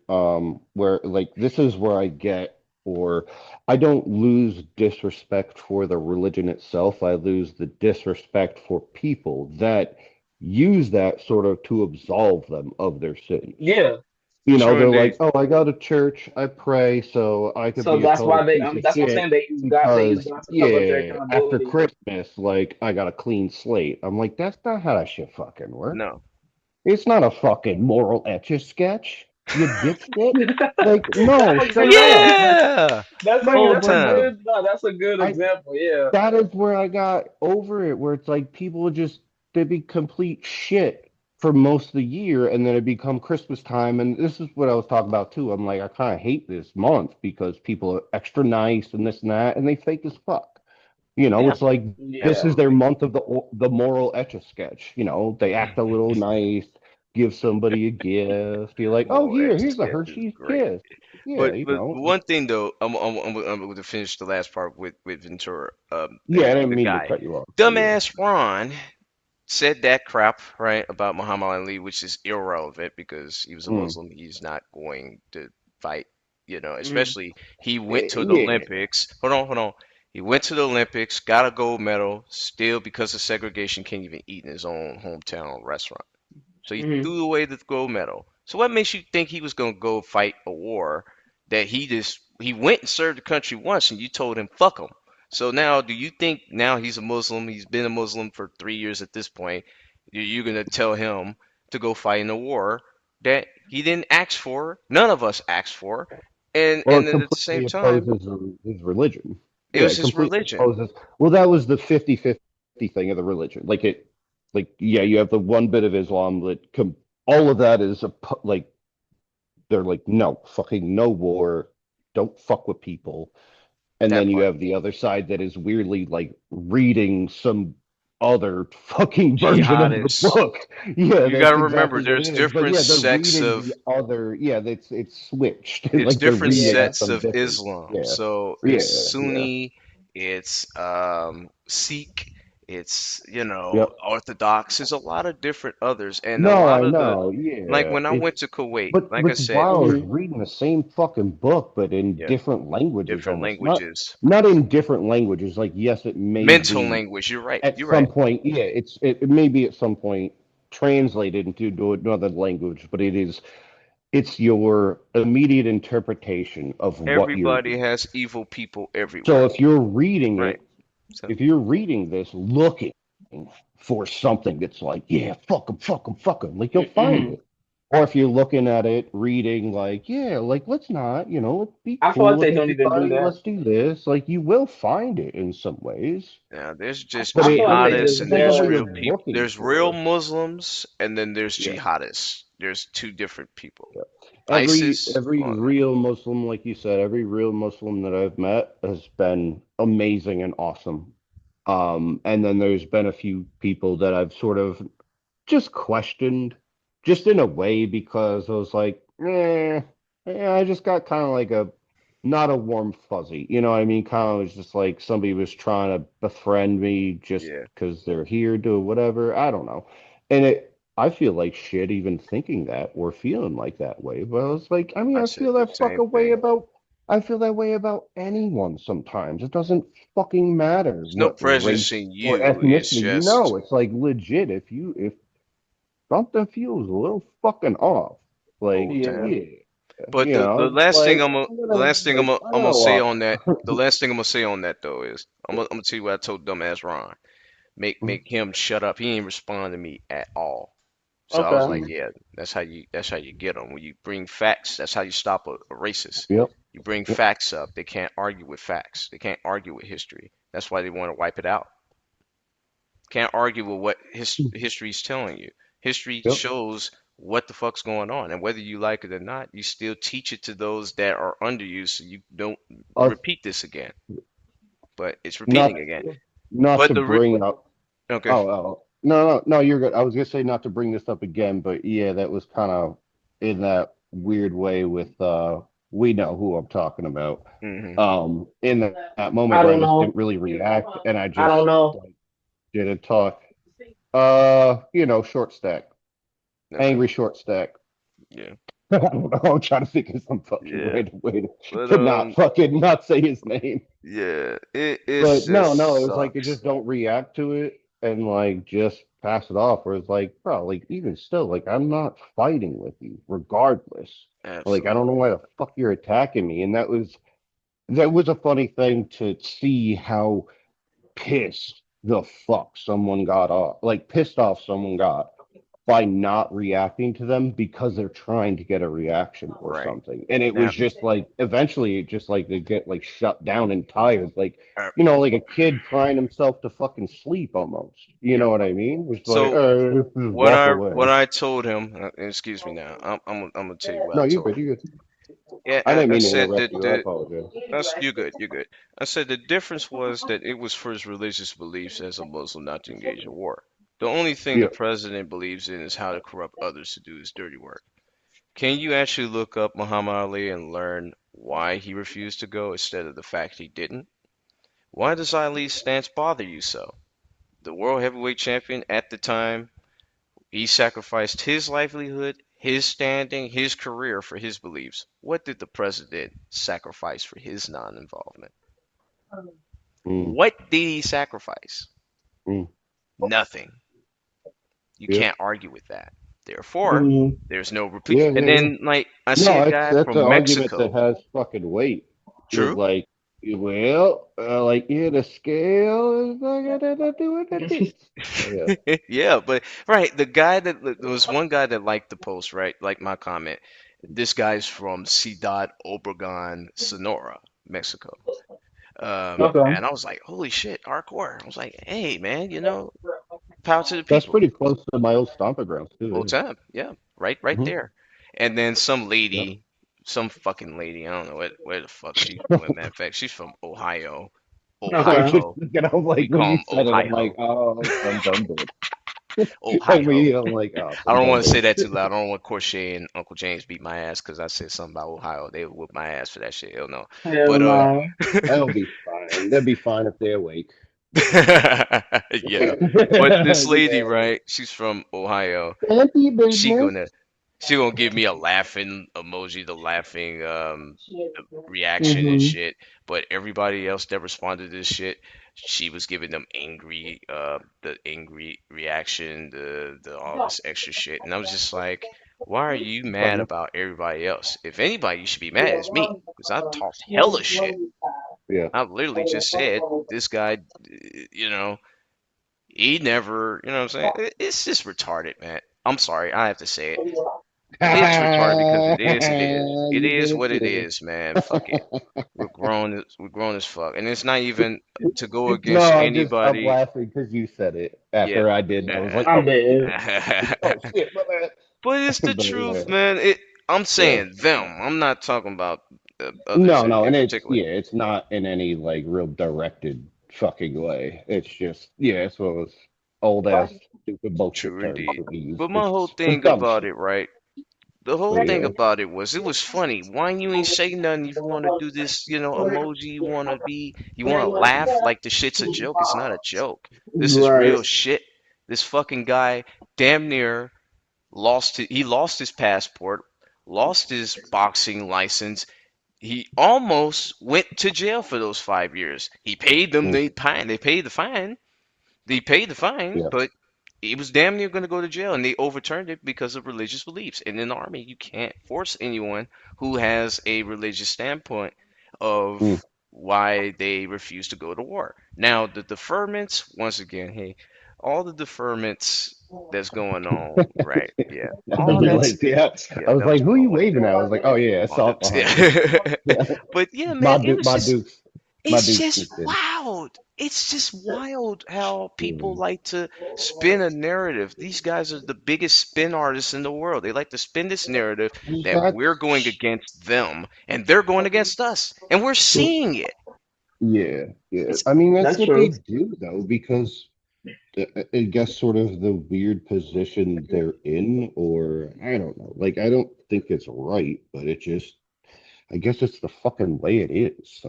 where like this is where I get or I don't lose disrespect for the religion itself. I lose the disrespect for people that use that sort of to absolve them of their sins. Yeah. They're True like, indeed. oh, I go to church, I pray, so I could So be a that's total why piece of that's what I'm shit saying. They use because, God to cover up their yeah, after accountability. Christmas, like, I got a clean slate. I'm like, that's not how that shit fucking works. No. It's not a fucking moral etch-a-sketch, you dipshit. Like, no, That's a straight good up. Yeah. No, Full that's a but time. good no, that's a good I example. Yeah. that is where I got over it, where it's like people just they be complete shit for most of the year, and then it become Christmas time, and this is what I was talking about too. I'm like, I kind of hate this month because people are extra nice and this and that, and they fake as fuck. Yeah. It's like this is Yeah. their month of the moral etch a sketch. They act a little nice, give somebody a gift. You're like, oh, Moral here's a sketch is Hershey's great. Kiss. Yeah, But one thing though, I'm going to finish the last part with Ventura. yeah. I didn't The mean to guy, cut you off. Yeah. dumbass Ron, said that crap right about Muhammad Ali, which is irrelevant because he was a Mm. Muslim. He's not going to fight. Mm. Especially he went to the Yeah. Olympics. Hold on. He went to the Olympics, got a gold medal, still because of segregation can't even eat in his own hometown restaurant. So he Mm. threw away the gold medal. So what makes you think he was gonna go fight a war that he went and served the country once and you told him fuck him? So now do you think now he's a Muslim? He's been a Muslim for 3 years at this point. You're gonna tell him to go fight in a war that he didn't ask for, none of us asked for, and Or and it then at the same completely time opposes his religion. it Yeah, was it his completely religion. opposes. Well, that was the 50-50 thing of the religion. Yeah, you have the one bit of Islam all of that is like they're like no fucking no war, don't fuck with people. And That then you part. have the other side that is weirdly like reading some other fucking version of the Jihadists. book. Yeah, You gotta that's remember exactly what there's it is. But different yeah, they're sects reading of the other. Yeah, it's switched. it's Like they're different reading Yeah. at sets some of different. Islam. Yeah, So it's yeah, yeah. Sunni, it's Sikh, it's Yep. Orthodox. There's a lot of different others, and a No, lot I of the know. like Yeah, when I went it's to Kuwait, but like I with said, while I was Mm. reading the same fucking book, but in yeah, different languages, different almost not languages, not in different languages. Like yes, it may mental be language. You're right. at You're right. some point. Yeah, it may be at some point translated into another language, but it's your immediate interpretation of what you're Everybody reading. has evil people So everywhere. if you're reading Right. it, So if you're reading this looking for something that's like, yeah, fuck 'em, like you'll find Mm. it. Or if you're looking at it, reading like, yeah, like let's not, let's be I feel cool like with they don't even do everybody, that. let's do this. Like you will find it in some ways, now there's just but I feel like they it jihadists just and depends on there's what very. you're real people. looking There's real for. Muslims and then there's Yeah. jihadists. There's two different people. Yeah. Every ISIS, every well, real Muslim, like you said, every real Muslim that I've met has been amazing and awesome. And then there's been a few people that I've sort of just questioned, just in a way because I was like, I just got kind of like a not a warm fuzzy, you know what I mean? Kind of was just like somebody was trying to befriend me just yeah, because they're here doing whatever. I don't know. And I feel like shit even thinking that or feeling like that way. But I was like, I mean, I I said feel the that same fucking way thing. about I feel that way about anyone sometimes. It doesn't fucking matter There's no what prejudice race in or you. It's ethnicity. just No, it's like legit. If something feels a little fucking off. all Like, the Yeah. time. yeah, But the it's last thing like the last thing I I'm got gonna a say lot. on that the last thing I'm gonna say on that though is I'm gonna tell you what I told dumbass Ron. Make him shut up. He ain't respond to me at all. So I was Okay. like, yeah, that's how you get them. When you bring facts, that's how you stop a racist. Yep, You bring yep. facts up. They can't argue with facts. They can't argue with history. That's why they want to wipe it out. Can't argue with what history is telling you. History Yep. shows what the fuck's going on, and whether you like it or not, you still teach it to those that are under you, so you don't Uh, repeat this again. But it's repeating not again. not But to the re bring up. okay, Oh, no, you're good. I was gonna say not to bring this up again, but yeah, that was kind of in that weird way with we know who I'm talking about. hmm In that moment I where I don't just didn't know. really react and I I don't just know. like didn't talk. Short stack, okay, angry short stack. yeah, I don't know. I'm trying to think of some fucking yeah. random way But to not fucking not say his name. yeah, it's But no, just it was like it just sucks. don't react to it and like just pass it off. Where it's like, bro, like even still, like I'm not fighting with you, regardless. Like I don't know Absolutely why the fuck you're attacking me. And that was a funny thing to see how pissed the fuck someone got off, like pissed off someone got by not reacting to them because they're trying to get a reaction or right. something. And it was Now, just like eventually it just like they get like shut down and tired. Like, uh, like a kid crying himself to fucking sleep almost. You know yeah. what I mean? It's like, So just walk away. what I told him, excuse me now, I'm gonna tell you what No, I you're told good, him. you're good. Yeah, I didn't I mean to said interrupt that you. I the apologize. that's you're good, you're good. I said the difference was that it was for his religious beliefs as a Muslim not to engage in war. The only thing the Yeah. president believes in is how to corrupt others to do his dirty work. Can you actually look up Muhammad Ali and learn why he refused to go instead of the fact he didn't? Why does Ali's stance bother you so? The world heavyweight champion at the time, he sacrificed his livelihood, his standing, his career for his beliefs. What did the president sacrifice for his non involvement? Mm, What did he sacrifice? mm, Nothing. You yeah. can't argue with that. Therefore, Mhm. there's no repeat. Yeah, And yeah, yeah. then, like, I see No, a it's guy that's an from argument that Mexico. has fucking weight. With True. like, well, like yeah, the scale is not gonna do what it is. So yeah. Yeah, but right, the guy that there was one guy that liked the post, right? Like my comment. This guy's from Ciudad Obregon, Sonora, Mexico. Okay. And I was like, holy shit, hardcore. I was like, hey man, power to the That's people. pretty close to my old stomping grounds Old too. time, yeah, right Yeah. there. And then some Yeah. lady, some fucking lady, I don't know where the fuck she. Well, matter of fact, she's from Ohio, I was Okay. just Ohio. thinking, I'm We like, when call you him said it, I'm like, Ohio, oh, some dumb bitch. Ohio. Immediately, I'm like, oh, I some don't dumb want to say bitch. that too loud. I don't want Corshay and Uncle James beat my ass because I said something about Ohio. They would whip my ass for that shit. Hell no. Hell But no. That'll be fine. They'll be fine if they're awake. yeah. But this lady, Yeah. right? She's from Ohio. Fancy She business. gonna she gonna give me a laughing emoji, the laughing reaction and Mhm. shit. But everybody else that responded to this shit, she was giving them angry, the angry reaction, the all this extra shit, and I was just like, why are you mad Funny. about everybody else? If anybody, you should be mad it's me, because I talked hella shit. Yeah. I literally just said this guy, you know, he never, you know what I'm saying? It's just retarded, man. I'm sorry, I have to say it. It's retarded because it is. It is. It You is did what it too. is, man. Fuck it. We're grown as fuck, and it's not even to go No, against I'm anybody. laughing because you said it Yeah. after I did. I was like, I'm oh dead. shit, oh shit, my bad. But it's the But truth, yeah, man. I'm yeah. saying them. I'm not talking about others No, in, no, in and it's particular. yeah, it's not in any like real directed fucking way. It's just yeah, it's one of those old ass stupid bullshit True terms indeed. that we use But for my whole for thing dumb about shit. it, right? The whole But thing yeah, about it was it was funny. Why you ain't say nothing if you want to do this, emoji, you want to laugh like the shit's a joke. It's not a joke. This is Right. real shit. This fucking guy damn near he lost his passport, lost his boxing license. He almost went to jail for those 5 years. He paid them mm, they paid the fine. They paid the fine, yeah, but he was damn near going to go to jail, and they overturned it because of religious beliefs. And in the army, you can't force anyone who has a religious standpoint mm. of why they refuse to go to war. Now, the deferments, once again, hey, all the deferments that's going on, right? Yeah, I'd all be that's like, yeah. yeah, I was that was like, who are you Paul. waving at? I was like, oh yeah, I All saw it dukes. behind you. Yeah. Yeah. But yeah, man, it was My just dukes, my it's dukes just kicked in. wild. It's just wild how people Yeah. like to spin a narrative. These guys are the biggest spin artists in the world. They like to spin this narrative that we're going That's against them and they're going against us. And we're seeing it. yeah, yeah. It's I mean, that's That's what they true. do though, because I guess sort of the weird position they're in, or I don't know. Like, I don't think it's right, but it just, I guess it's the fucking way it is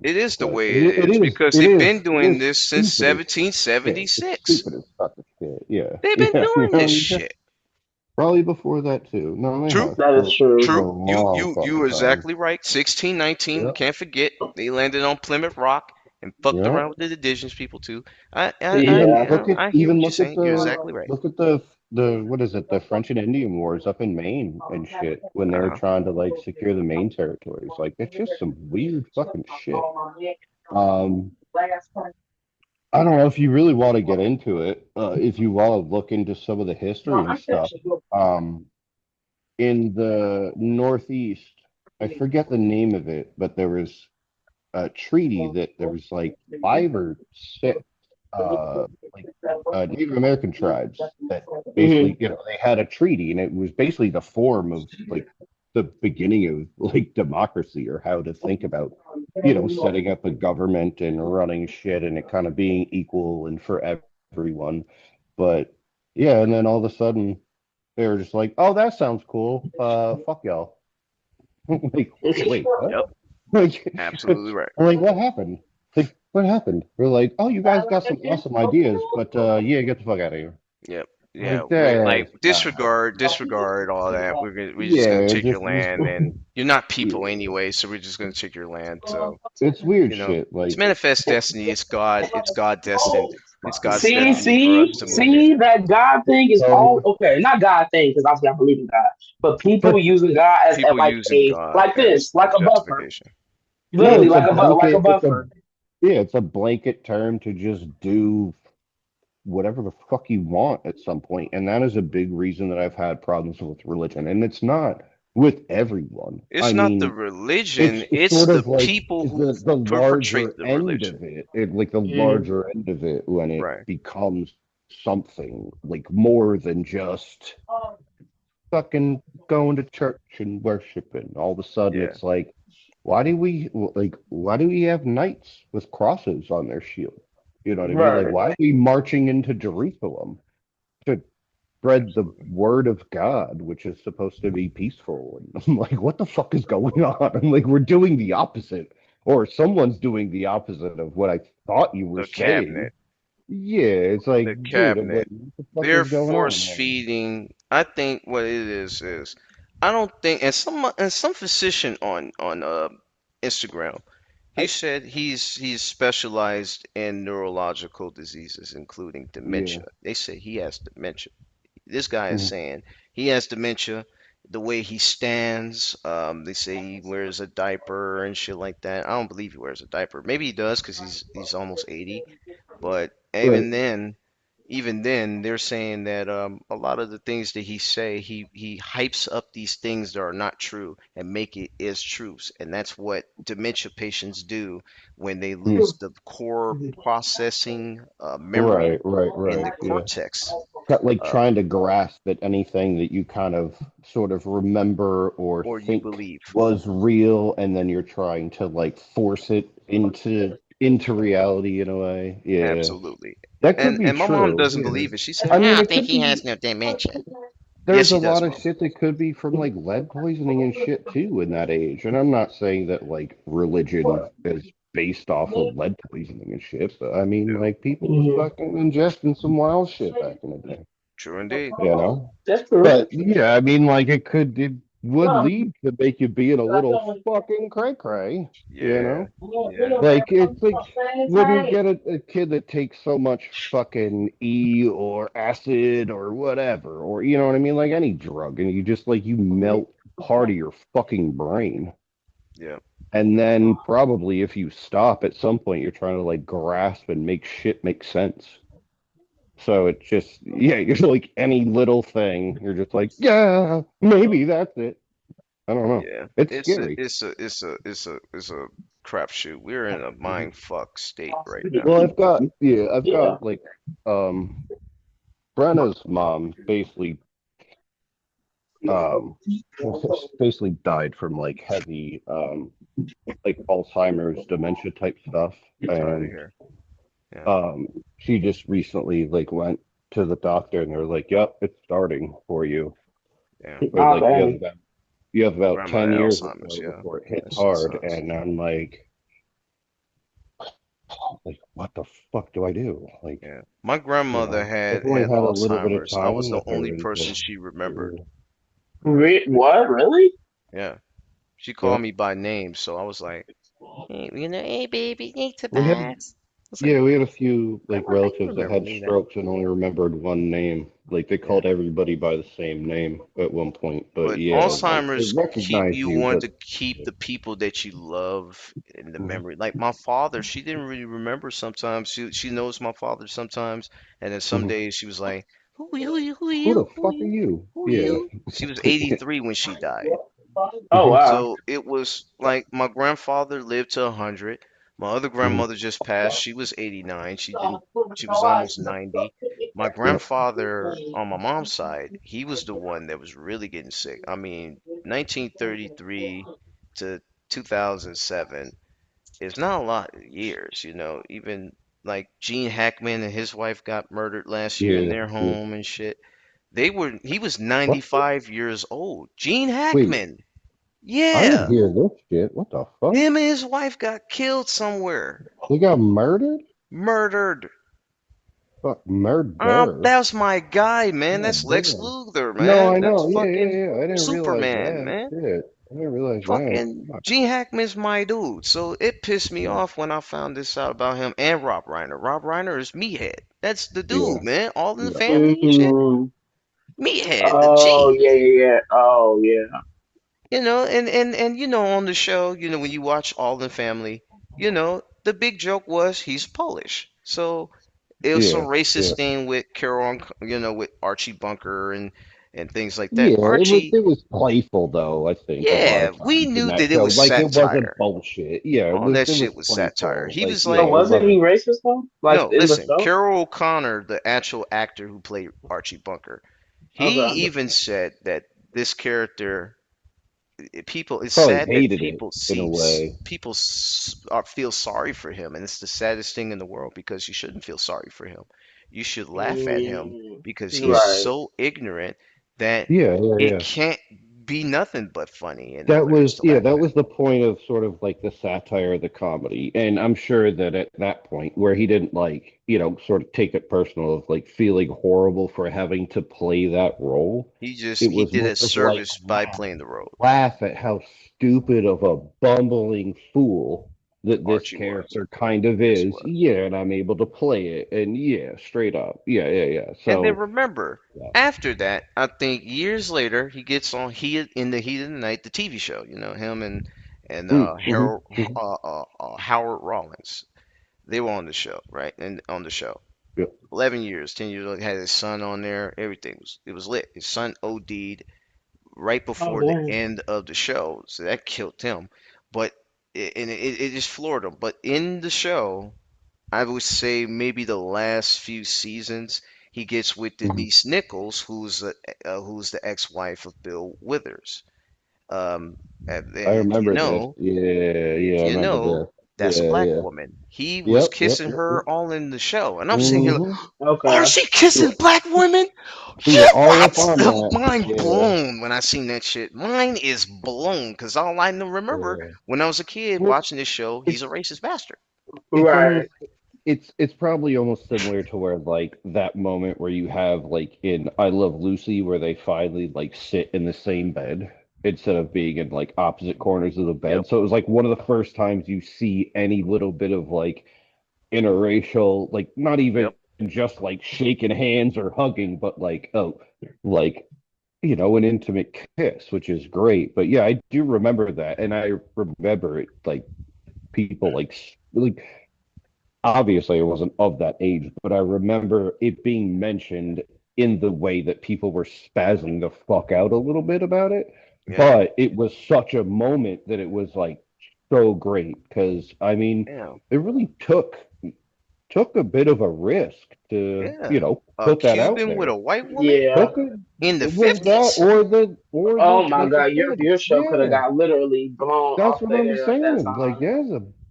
it sometimes. is the But way it is because they've been it doing is this since stupid as, yeah, it's 1776. stupid as fucking shit. Yeah, They've been yeah. You doing know this what I'm saying? shit. Probably before that too. No, they True. have That is for true. a True. long You fucking are time. exactly right. 1619, we Yep, can't forget. They landed on Plymouth Rock and fucked yep. around with the indigenous people too. Yeah. I hear what you're saying. You're Even exactly right. look at the what is it, the French and Indian Wars up in Maine and shit when they were Uh-huh. trying to like secure the Maine territories. Like it's just some weird fucking shit. Um, I don't know if you really want to get into it. If you want to look into some of the history and stuff. Um, in the Northeast, I forget the name of it, but there was a treaty that there was like five or six like Native American tribes that Hmm. basically, you know, they had a treaty and it was basically the form of like the beginning of like democracy or how to think about, setting up a government and running shit and it kind of being equal and for everyone. But yeah, and then all of a sudden they were just like, "Oh, that sounds cool. Fuck y'all." Like, wait, what? Yep, Like, absolutely right. I'm like, what happened? Like, what happened? We're like, oh, you guys got some awesome ideas, but yeah, get the fuck out of here. Yep. Yeah, Like, we're like that's disregard all that. We're just gonna yeah, take your just land, and you're not people yeah, anyway, so we're just gonna take your land. So, it's weird you know, shit. it's Like, manifest destiny. It's God destined. It's God's See, destiny for us see, to move here. see, that God thing is all so, okay. Not God thing, because obviously I believe in God, but people but using God as People like using a God like as this, like a buffer, justification. no, literally like a buffer. it's a blanket term to just do whatever the fuck you want at some point. And that is a big reason that I've had problems with religion. And it's not with everyone. It's I not the mean, religion, it's it's sort the of like people who the perpetrate larger the end of religion. it, like the Mm, larger end of it when it Right. becomes something like more than just fucking going to church and worshiping. All of a sudden, Yeah. it's like, why do we have knights with crosses on their shield? You know what I mean? Like, right. why are we marching into Jerusalem to spread the Absolutely. word of God, which is supposed to be peaceful? And I'm like, what the fuck is going on? I'm like, we're doing the opposite, or someone's doing the opposite of what I thought you were The saying. cabinet. Yeah, it's like, The dude, I'm like, cabinet. what the fuck They're is going force on, man? feeding. I think what it is I don't think and some physician on Instagram, he I said he's specialized in neurological diseases, including Yeah. dementia. They say he has dementia. This guy is Mhm. saying he has dementia. The way he stands, they say he wears a diaper and shit like that. I don't believe he wears a diaper. Maybe he does because he's almost 80. But Right. even then, they're saying that a lot of the things that he say, he hypes up these things that are not true and make it as truths, and that's what dementia patients do when they Mm. lose the core processing memory Right, right, in right. the Yeah. cortex. Like Uh, trying to grasp at anything that you kind of sort of remember or or you think believe. was real, and then you're trying to like force it into reality in a way. Yeah. Absolutely. That could be And my mom true. doesn't Yeah. believe it. She said, I I mean, don't it think could he be. has no dementia. Yes, There's a he does, lot of mom. shit that could be from like lead poisoning and shit too in that age. And I'm not saying that like religion is based off of lead poisoning and shit, but I mean, Yeah, like people was Mhm. fucking ingesting some wild shit back in the day, true indeed. you know? That's true. But yeah, I mean, like it would lead to make you being a little fucking cray cray, you Yeah, know? yeah, Like it's like when you get a kid that takes so much fucking E or acid or whatever, or you know what I mean, like any drug, and you just like you melt part of your fucking brain. yeah, And then probably if you stop at some point, you're trying to like grasp and make shit make sense. So it's just, yeah, you're like any little thing, you're just like, yeah, maybe that's it. I don't know. yeah. It's It's a, scary. it's a, it's a, it's a, it's a crapshoot. We're in a mind fuck state right now. Well, I've Yeah. got like, um, Brenna's mom um, basically died from like heavy, like Alzheimer's, dementia type stuff, Sorry to and hear. Yeah, she just recently like went to the doctor, and they're like, "Yep, it's starting for you." yeah. Or Oh like dang. you have about Grandma 10 years or Alzheimer's. so Yeah, before it hits that shit hard, sucks. and I'm like, what the fuck do I do? Like, Yeah, my grandmother I've had only had had a little bit of Alzheimer's. I was time the with only her person until, she remembered. yeah, What? Really? Yeah, she called yep. me by name, so I was like, hey, hey, baby, hey, We had Tabias. I was like, Yeah, we had a few like Grandma, how you relatives that remember had me then? strokes and only remembered one name. Like they Yeah. called everybody by the same name at one point. But But yeah, like they Alzheimer's keep recognize you you, want but to keep the people that you love in the Mhm. memory. Like my father, she didn't really remember sometimes. She knows my father sometimes, and then some Mhm. days she was like, "Who are you? Who are you? Who are Who the you? Who are fuck are you? you? Who are Yeah. you?" She was 83 when she died. Oh Mhm. wow. So it was like my grandfather lived to 100. My other Mhm. grandmother just passed. She was 89. She was almost 90. My Yep. grandfather on my mom's side, he was the one that was really getting sick. I mean, 1933 to 2007 is not a lot of years, you know. Even like Gene Hackman and his wife got murdered last year in Yeah. their Yeah. home and shit. He was What? 95 years old. Gene Wait, Hackman. I didn't Yeah. hear this shit. What the fuck? Him and his wife got killed somewhere. They got murdered? Murdered. Fuck, murder. That's my guy, man. God That's Lex damn. Luthor, No, man. I That's know. Yeah, yeah, fucking yeah. I didn't realize Superman, that. man. Shit. I didn't realize that. Fucking Fuck. Gene Hackman's my dude. So it pissed me Yeah. off when I found this out about him and Rob Reiner. Rob Reiner is Meathead. That's the Yeah. dude, man. All in the Yeah. family and shit. Mm-hmm. Meathead, the Oh G. yeah, yeah, yeah. Oh yeah. You know, and you know on the show, you know, when you watch All in the Family, you know, the big joke was he's Polish. So it was some Yeah. racist Yeah. thing with Carol, you know, with Archie Bunker and things like that. Yeah, Archie, it was playful though, I think, a lot yeah, of we times in knew that that it show. was Like it wasn't satire. bullshit. Yeah, All that it was shit was satire. playful. He Like, was yeah, So like, it wasn't he wasn't. racist though? Like no, in the listen, show? Carol O'Connor, the actual actor who played Archie Bunker, he Okay. even said that this character people it's Probably sad that hated it in a way. feel sorry for him, and it's the saddest thing in the world because you shouldn't feel sorry for him. You should laugh at him Mm, because he's Yeah. right. so ignorant that Yeah, yeah, it yeah. can't be nothing but funny and That hilarious was, to yeah, laugh that at. was the point of sort of like the satire, the comedy. And I'm sure that at that point where he didn't like, sort of take it personal of like feeling horrible for having to play that role, it He was did more a of like service by playing the role. laugh at how stupid of a bumbling fool that this Archie was. character kind of Yes, he is. was. Yeah, and I'm able to play it. And yeah, straight up. Yeah, yeah, yeah. And then So, remember, yeah. after that, I think years later, he gets on in the Heat of the Night, the TV show. You know him and Hmm. Howard Rollins. They were on the show, right? And on the show, Yeah. 11 years, 10 years old, had his son on there. Everything was lit. His son OD'd right Oh before the damn. end of the show, so that killed him. But it just floored him. But in the show, I would say maybe the last few seasons, he gets with Mhm. Denise Nichols, who's the ex-wife of Bill Withers. I And remember this. Yeah, if yeah, I you remember know, this. that's a Yeah, black yeah. woman. He was Yep, yep, kissing yep, yep. her all in the show, and I'm sitting here like, Hmm. oh, Okay. is she kissing black women? We Yeah, were all up what? on that. Mind Yeah, blown when I seen that shit. Mine is blown because all I know remember yeah. when I was a kid Well, watching this show, he's a it's racist bastard. it's Right. almost it's probably almost similar to where like that moment where you have like in I Love Lucy where they finally like sit in the same bed instead of being in like opposite corners of the Yep, bed. So it was like one of the first times you see any little bit of like interracial, like not even yep. just like shaking hands or hugging, but like like an intimate kiss, which is great. But yeah, I do remember that, and I remember it like people like obviously I wasn't of that age, but I remember it being mentioned in the way that people were spazzing the fuck out a little bit about it. Yeah, But it was such a moment that it was like so great because I mean, yeah, it really took a bit of a risk to, yeah. A put that out Cuban with there. a white woman Yeah. Took it, in the it was that 50s? or the Oh my like I God, said, your show could have yeah. got literally blown That's off what the I'm air at that saying. Like, time.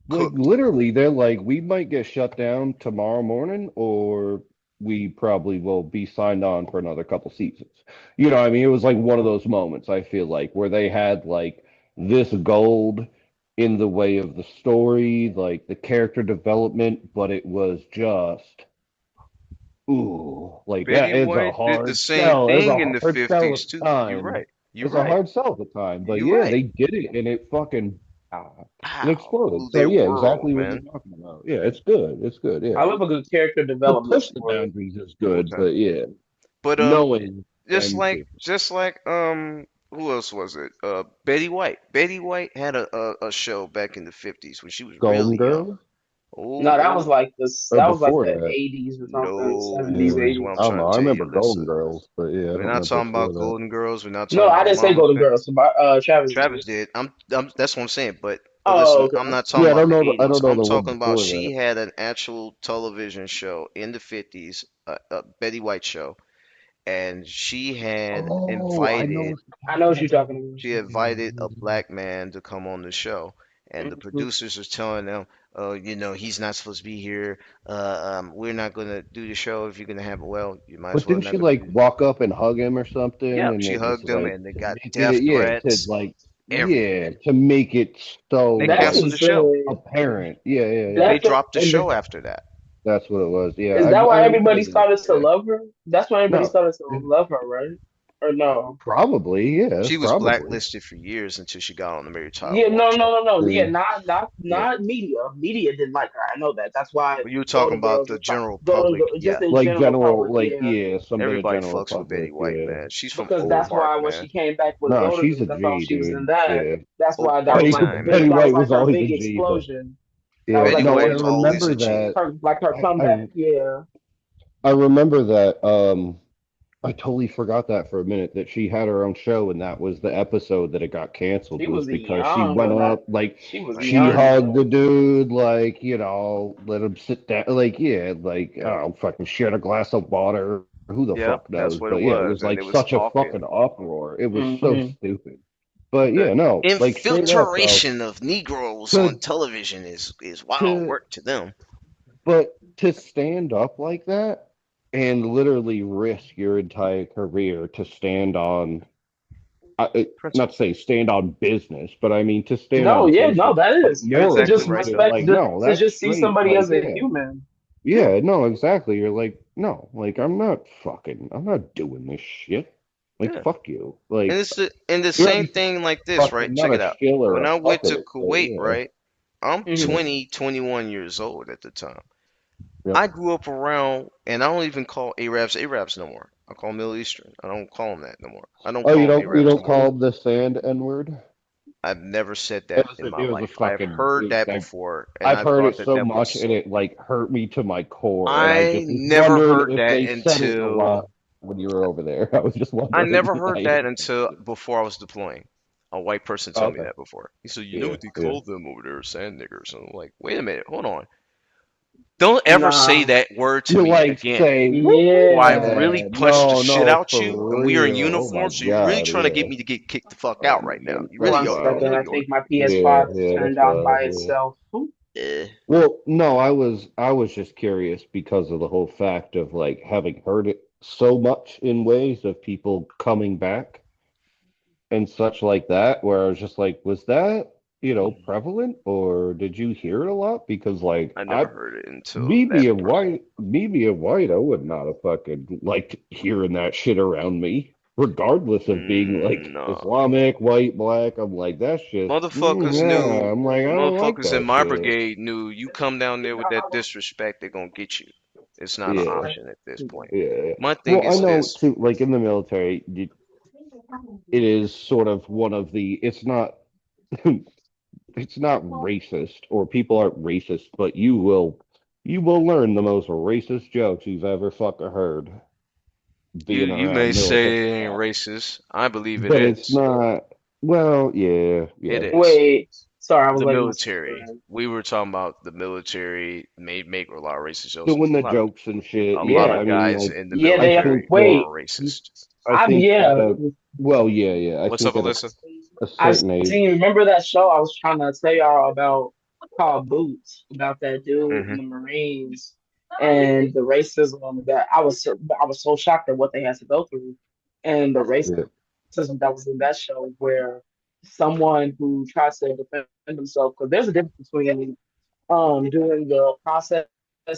like Cooked. literally, they're like, we might get shut down tomorrow morning, or we probably will be signed on for another couple seasons. I mean, it was like one of those moments, I feel like, where they had like this gold in the way of the story, like the character development, but it was just, ooh, like that Betty is a White did the hard same sell. It was thing a in the hard sell at 50s the too. You're time. right. You're It's a right. hard sell at the time, but You're yeah, right. they did it and it fucking and Wow, exploded. blew So their yeah, world, exactly what you're man. talking about. Yeah, it's good. It's good. Yeah, I love a good character to development push the story. boundaries is What's good, that? but yeah, But knowing when to. just like who else was it? Betty White. Betty White had a show back in the 50s when she was Golden really young. Girls Oh, No, that was oh, like this. or That was like before the that. 80s or something, no, 70s, Yeah, this is what 80s. I'm I don't know. trying to I tell you, remember Alyssa. Golden Girls, but yeah, I We're don't not remember talking before about that. Golden Girls. We're not talking No, I about didn't say Mom Golden Thing. Girls. Travis did. Travis did. That's what I'm saying. But But Oh, listen, I'm okay. not talking Yeah, about the I 80s. don't know I'm the one talking about before she that. had an actual television show in the 50s, a Betty White show, and Oh, I know what I you're know talking what you're talking about. about. she invited a black man to come on the show, and the Mhm. producers are telling them, "Oh, he's not supposed to be here. We're not gonna do the show if you're gonna have it. Well, you might as But well didn't not she gonna like do." walk up and hug him or something? Yep, And she it was hugged him, like and they to got make death it, yeah, to threats, like, yeah, everything. to make it so They That's canceled like the show. insane. apparent. Yeah, yeah, yeah. They That dropped the and show after that. That's what it was. Yeah, is that I why remember everybody that. started to Yeah. love her? That's why everybody No, started to love her, right? Or no? probably. Yeah, She was probably. blacklisted for years until she got on the Mary Tyler Yeah, Moore no, no, show. no, no. Yeah, Yeah, yeah. not media. Media didn't like her. I know that. That's why But you were talking Golden about Girls the was top. general Golden public, Girls, just yeah. in Like general general, public, like yeah. yeah, some of the Everybody general fucks with Betty public. White, Yeah. man. She's from Because Old that's Mark, why when man. she came back with No, Golden she's a Girls, that's why G, she was in dude. that. Yeah. That's Old why Park time, that Betty man. was White like was her always big a G, but explosion. That was yeah, like Betty her no, I White big was always remember a explosion. G. that. Her I comeback. Yeah. I remember that. I totally forgot that for a minute that she had her own show, and that was the episode that it got canceled She was was because she young went when that. up like She was Right. she young. hugged the dude, like let him sit down, like yeah, like Yep. oh fucking shared a glass of water. Who the Yep. fuck That's knows? what it But yeah, it was. was And like they was such a talking. fucking uproar. It was so Hmm. stupid. But The yeah, no, like straight up though, infiltration of Negroes on to television is wild to work to them. but to stand up like that and literally risk your entire career to stand on, not to Principle. say stand on business, but I mean to stand No, on yeah, basic no, that like is You're to exactly morals just and right, shit. though. respect, Like, no, to that's just see straight. somebody Like, as a yeah, human. Yeah. yeah, no, exactly. You're like, no, like I'm not doing this shit. Like, Yeah. fuck you. And Like, it's the you're same already thing like this, right? fucking Check not it a out. shill or When a I went to puppet, but Kuwait, yeah, right? I'm Hmm. yeah, 20, 21 years old at the time. yep. I grew up around, and I don't even call Arabs no more. I call them Middle Eastern. I don't call them that no more. I don't Oh, call them you Arabs no don't more. call the sand N word? I've never said that in my It was a life. I've fucking. heard that before, and I've I heard thought it that so that much, was. and it like hurt me to my core. And I I just was never wondering heard if that they said it a until lot when you were over there. I was just I wondering. never heard that until before I was deploying. A white person Oh, told me okay. that before. He said, "You know Yeah, what they yeah. call them over there, sand niggers." And I'm like, "Wait a minute, hold on. Don't ever say Nah, that word to You me like again." say, Or I yeah, really yeah, punch the no, shit no, out you for and we are in real. Oh my uniform, so you're really God, trying to get yeah. me to get kicked the fuck Oh out my right now. God, You that's really one are. I second. know wild. I you are. think my Yeah, PS5 is yeah, turned that's on wild. by Yeah. itself. Eh. Well, no, I was just curious because of the whole fact of like having heard it so much in ways of people coming back and such like that, where I was just like, was that, prevalent or did you hear it a lot? Because like I never heard it until me that being person. white, I would not have fucking liked hearing that shit around me, regardless of being like No. Islamic, white, black. I'm like, that's just, Motherfuckers yeah. knew, I'm like, I don't like motherfuckers in that my shit. brigade knew you come down there with that disrespect, they're gonna get you. It's not an Yeah, option at this point. yeah. My thing Well, I is know this. too, like in the military, it is sort of one of the, it's not racist or people aren't racist, but you will learn the most racist jokes you've ever fucking heard being You may around military say it ain't guys. racist. I believe it But it's is. not, well, yeah, It yeah. is. Wait, sorry, I was The letting my sister military. in. We were talking about the military made make a lot of racist jokes. Doing the jokes and shit, A lot yeah. Yeah, of I mean, guys like, in the yeah, I they are. think military that, Wait, are racist. I think yeah. well, yeah, yeah. I What's think up, at Alyssa? a I've certain age, seen. Remember that show I was trying to tell y'all about called Boots about that dude in Hmm. the Marines and the racism that I was so shocked at what they had to go through and the yeah, racism that was in that show where someone who tries to defend himself because there's a difference between doing the process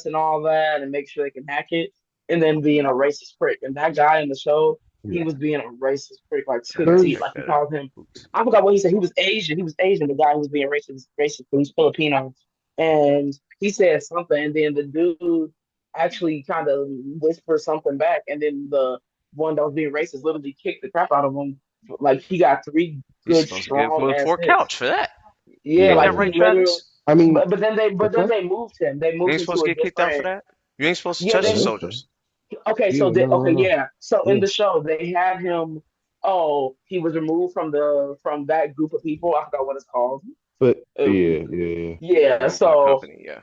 and all that and make sure they can hack it, and then being a racist prick. And that guy in the show, he yeah. was being a racist prick like to I the gotta T. There's check Like he that out. called him, Oops. I forgot what he said. He was Asian. He was Asian. The guy who was being racist. He was Filipino, and he said something, and then the dude actually kind of whispered something back, and then the one that was being racist literally kicked the crap out of him. Like he got three You're good supposed to get strong a ass four hits. couch for that. Yeah, Ain't yeah, that like yeah. he right, literally. Travis? I mean, But what's then that? they moved him. They You moved ain't him supposed to to a get kicked out for different. that. You ain't supposed to Yeah, touch I the they. think so. soldiers. Okay, Yeah, so they, no, okay, no, no. yeah. So in Yeah, the show, they had him. Oh, he was removed from the from that group of people. I forgot what it's called. But Uh, yeah, yeah, Yeah, yeah, my so company. Yeah.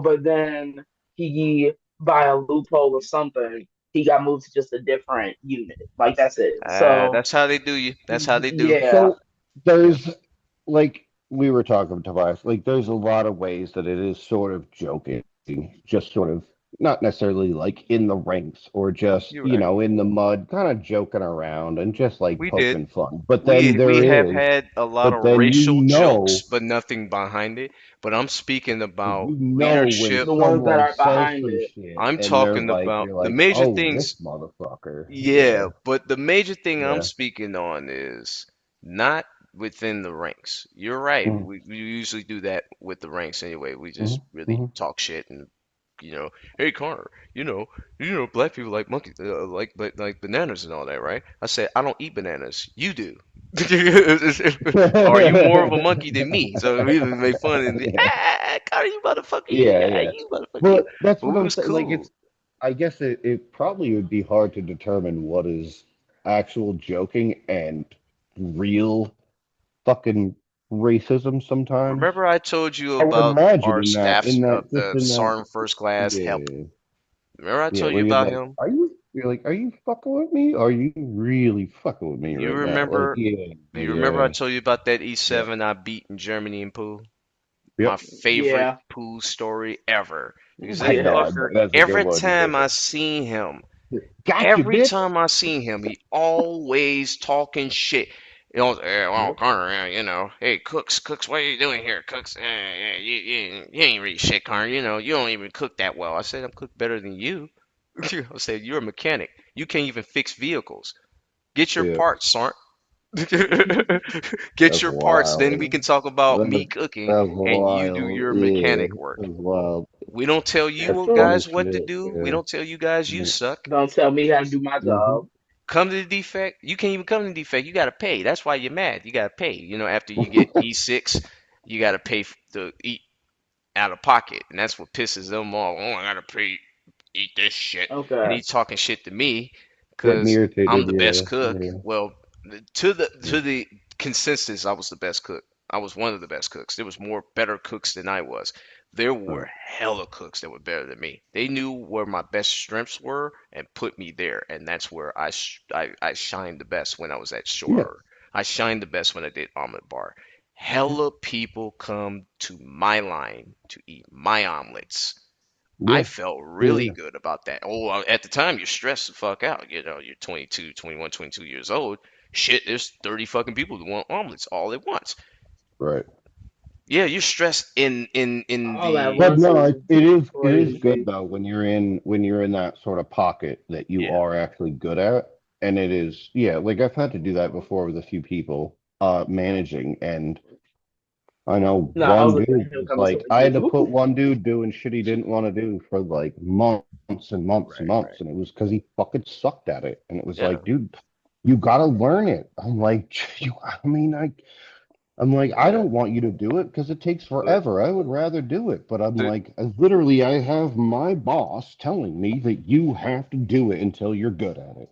but then he by a loophole or something, he got moved to just a different unit. Like that's it. So That's how they do you. That's how they do. yeah, so Yeah. there's like we were talking to Tobias, like there's a lot of ways that it is sort of joking, just sort of not necessarily like in the ranks or just, You're right. in the mud, kind of joking around and just like We did. poking fun. But then We there have is, had a lot but of then racial jokes, but nothing behind it. But I'm speaking about you know when leadership. the ones that someone are says behind some it. shit I'm and they're talking like, about you're the like, major oh, this things. motherfucker. Yeah, Yeah, but the major thing I'm yeah. speaking on is not within the ranks. You're right. Mm-hmm, We usually do that with the ranks anyway. We just really mm-hmm, talk shit and you know, hey Connor, black people like monkeys, like bananas and all that, right? I said I don't eat bananas. You do. Or are you more of a monkey than me? So we would make fun and yeah. Connor, you motherfucker, Yeah, yeah, yeah. you motherfucker, you. But that's But what we I'm was saying. Like, cool. I guess it probably would be hard to determine what is actual joking and real fucking racism sometimes. Remember I told you I would about imagine our staff's just the in that, sergeant first class help. yeah, Remember I yeah, told you where about him? you're like, are you fucking with me? Are you really fucking with me You right now? Like, remember yeah, you remember I yeah, told you about that yeah, E7 I beat in Germany in pool? My yep. favorite Yeah, pool story ever. Because I that know, yeah. fucker, that's a good every one. time I seen him, Gotcha, every bitch. time I seen him, he always talking shit. Hey, well, Yep. Connor, hey, Cooks, what are you doing here, Cooks? You ain't really shit, Connor. You don't even cook that well. I said, I'm cooked better than you. I said, you're a mechanic. You can't even fix vehicles. Get your Yeah, parts, Sarn. Get that's your parts, then wild. we can talk about me That's, cooking that's and you do wild. your Yeah, mechanic work. that's wild. We don't tell That's you funny guys what to shit. do. We Yeah. don't tell you guys you Yeah. suck. Don't tell me how to do my Mm-hmm. job. Come to the defect. You can't even come to the defect. You gotta pay. That's why you're mad. You gotta pay. After you get E6, you gotta pay to eat out of pocket, and that's what pisses them off. Oh, I gotta pay, eat this shit, and Okay. he's talking shit to me Getting because I'm irritated. the best Yeah. cook. Yeah. Well, to the consensus, I was the best cook. I was one of the best cooks. There was more better cooks than I was. There were Right. hella cooks that were better than me. They knew where my best strengths were and put me there, and that's where I shined the best when I was at Yeah. shore. I shined the best when I did omelet bar. Hella people come to my line to eat my omelets. I Yeah. felt really Yeah. good about that. Oh, at the time you're stressed the fuck out. You're 22, 21, 22 years old. Shit, there's 30 fucking people that want omelets all at once. Right. Yeah, you're stressed in All at But once the no, is it is good crazy. though when you're in that sort of pocket that you yeah, are actually good at, and it is, yeah. Like I've had to do that before with a few people, managing, and I know No, I was one looking dude at him was coming like, towards I had to you. put one dude doing shit he didn't want to do for like months and months and right, months, right. and it was because he fucking sucked at it, and it was Yeah, like, dude, you gotta learn it. I'm like, I mean, I'm like, I yeah. don't want you to do it because it takes But forever. I would rather do it. But I'm the like, literally, I have my boss telling me that you have to do it until you're good at it.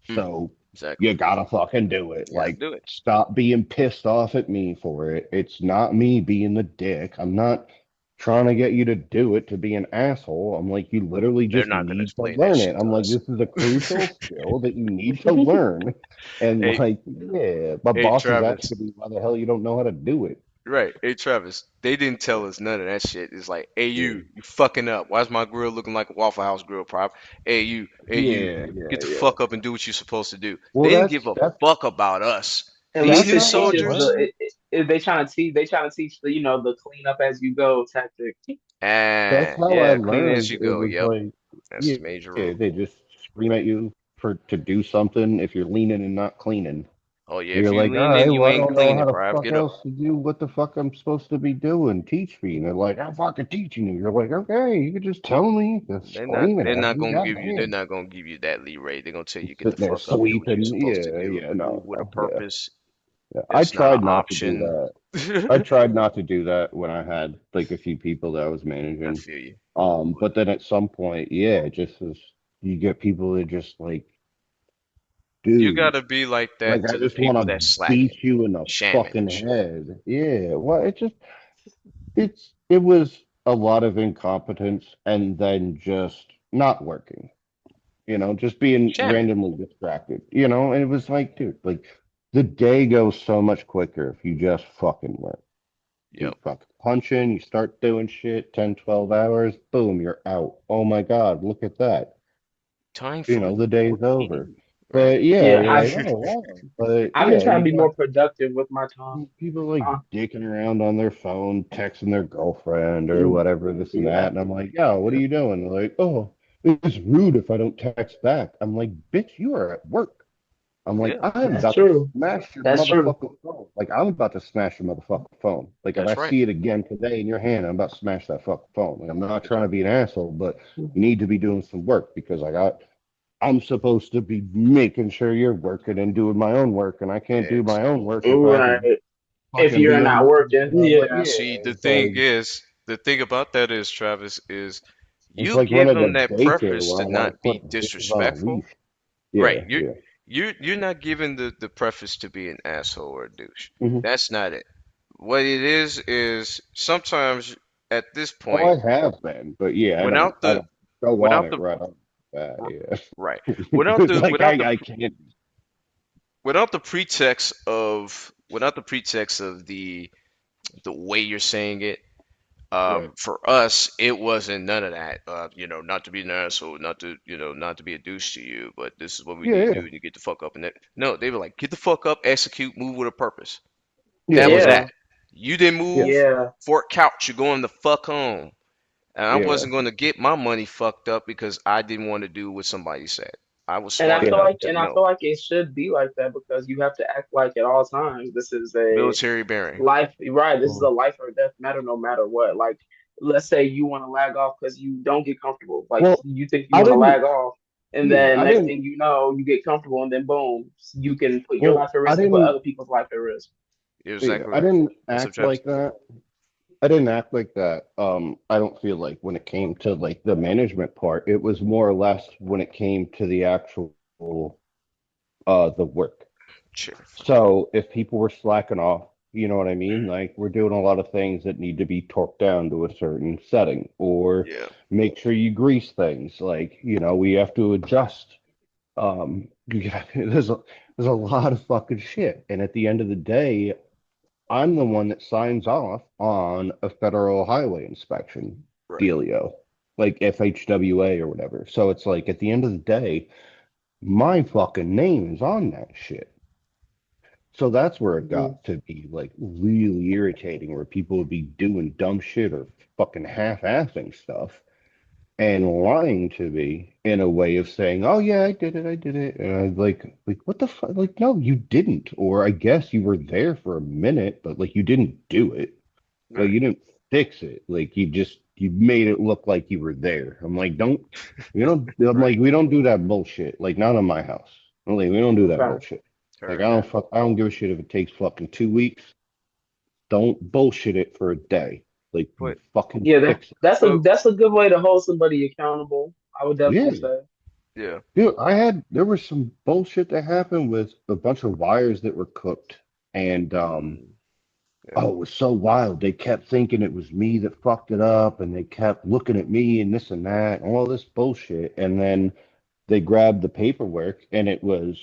mm, So exactly. you gotta fucking do it. You gotta Like, do it. stop being pissed off at me for it. It's not me being the dick. I'm not trying to get you to do it to be an asshole. I'm like, you literally They're just not gonna need to explain that learn it. shit to I'm like, us. this is a crucial skill that you need to learn. And Hey, like, yeah, my hey, boss is Travis. asking me why the hell you don't know how to do it. Right. Hey, Travis. They didn't tell us none of that shit. It's like, hey, Yeah. you fucking up. Why's my grill looking like a Waffle House grill prop? Hey, you, Yeah, yeah, get the yeah. fuck up and do what you're supposed to do. Well, They didn't give that's a that's fuck about us. At These least that's new it how I teaches soldiers, learned. they trying to teach the the clean up as you go tactic. That's how I yeah, clean as learned. you It go. was Yep, like, that's yeah, the major yeah, rule. they just scream at you for to do something if you're leaning and not cleaning. Oh yeah, if You're you like, all lean in, right, you well, I ain't don't know how cleaning, the bro. fuck Get up. else to do what the fuck I'm supposed to be doing. Teach me. And they're like, I'm fucking teaching you. You're like, okay, you can just tell me, just They're not. scream it They're at not me. gonna give God you. They're damn. not gonna give you that leeway. They're gonna tell you Just get the sitting there fuck up, do what you're sleeping. supposed to Yeah, do, yeah, move no, with a no, yeah, purpose. yeah. I It's not an tried not to do option. that. I tried not to do that when I had like a few people that I was I managing. feel you. But then at some point, yeah, it just is, you get people that just like You dude. gotta be like Like that I to the just want people to that's slacking, beat you in the shamming fucking and shit. head. Yeah. Well, it was a lot of incompetence and then just not working. Just being Shamming. randomly distracted. And it was like, dude, like the day goes so much quicker if you just fucking work. You Yep. fucking punch in, you start doing shit, 10, 12 hours, boom, you're out. Oh my God, look at that. Time flew. The day's over. Right. But yeah, Yeah, you're like, oh wow. But I've been yeah, trying you to be got more productive with my time. people like Uh, dicking around on their phone, texting their girlfriend or mm, whatever, this and that. yeah, And I'm like, yo, what are Yeah. you doing? They're like, oh, it's rude if I don't text back. I'm like, bitch, you are at work. I'm like, Yeah. I'm that's about to true. smash your That's true. motherfucking phone. Like, I'm about to smash your motherfucking phone. Like, if I That's right. see it again today in your hand, I'm about to smash that fucking phone. Like, I'm not That's trying to right. be an asshole, but you need to be doing some work because I'm supposed to be making sure you're working and doing my own work, and I can't do my own work if I Right. can If fucking you're be not on. working, Like, yeah. yeah, See, it's like the thing about that is, Travis, is it's you like give running a them that daycare preface where to I want to not put be the bitches on a disrespectful. leash. Right. Yeah, yeah. You're not giving the preface to be an asshole or a douche. Hmm. That's not it. What it is sometimes at this Oh, point, I have been, but yeah, I don't, without I the don't go on without it the right off the bat. Yeah, right, like I can't. without the pretext of the way you're saying it. Right. For us, it wasn't none of that. Not to be an asshole, not to be a douche to you, but this is what we Yeah, need to yeah, do to get the fuck up. And that, no, they were like, get the fuck up, execute, move with a purpose. yeah, That was yeah, that. Yeah. You didn't yeah, move Yeah. for a couch. You're going the fuck home. And I yeah, wasn't going to get my money fucked up because I didn't want to do what somebody said. I was And smart enough to and I feel know. like it should be like that because you have to act like at all times this is a Military bearing. life, right? This is a mm. life or death matter no matter what. Like, let's say you want to lag off because you don't get comfortable. Like, Well, you think you I want to didn't. lag off, and Yeah, then I next didn't. thing you know, you get comfortable, and then boom, you can put your life Well, at I risk and put didn't. other people's life at risk. You're Yeah, exactly I right. didn't What's up, act Travis? like that. I didn't act like that. I don't feel like when it came to like the management part, it was more or less when it came to the actual the work. Sure. So if people were slacking off, you know what I mean? Like we're doing a lot of things that need to be torqued down to a certain setting, or Yeah. make sure you grease things. Like, we have to adjust. There's a lot of fucking shit. And at the end of the day, I'm the one that signs off on a federal highway inspection Right. dealio, like FHWA or whatever. So it's like at the end of the day, my fucking name is on that shit. So that's where it Mhm. got to be like really irritating, where people would be doing dumb shit or fucking half-assing stuff and lying to me in a way of saying, "Oh yeah, I did it," and I was like, what the fuck? Like, no, you didn't. Or I guess you were there for a minute, but like you didn't do it. Like Right. you didn't fix it. Like you made it look like you were there. I'm like, don't. I'm Right. like, we don't do that bullshit. Like, not in my house. I'm like, we don't do that Okay. bullshit. Like, Heard that. I don't give a shit if it takes fucking 2 weeks. Don't bullshit it for a day. Like, you But fucking Yeah, fix it. but that's a good way to hold somebody accountable. I would definitely Yeah. say. yeah. Dude, there was some bullshit that happened with a bunch of wires that were cooked. And, Mm, yeah. oh, it was so wild. They kept thinking it was me that fucked it up, and they kept looking at me and this and that, and all this bullshit. And then they grabbed the paperwork, and it was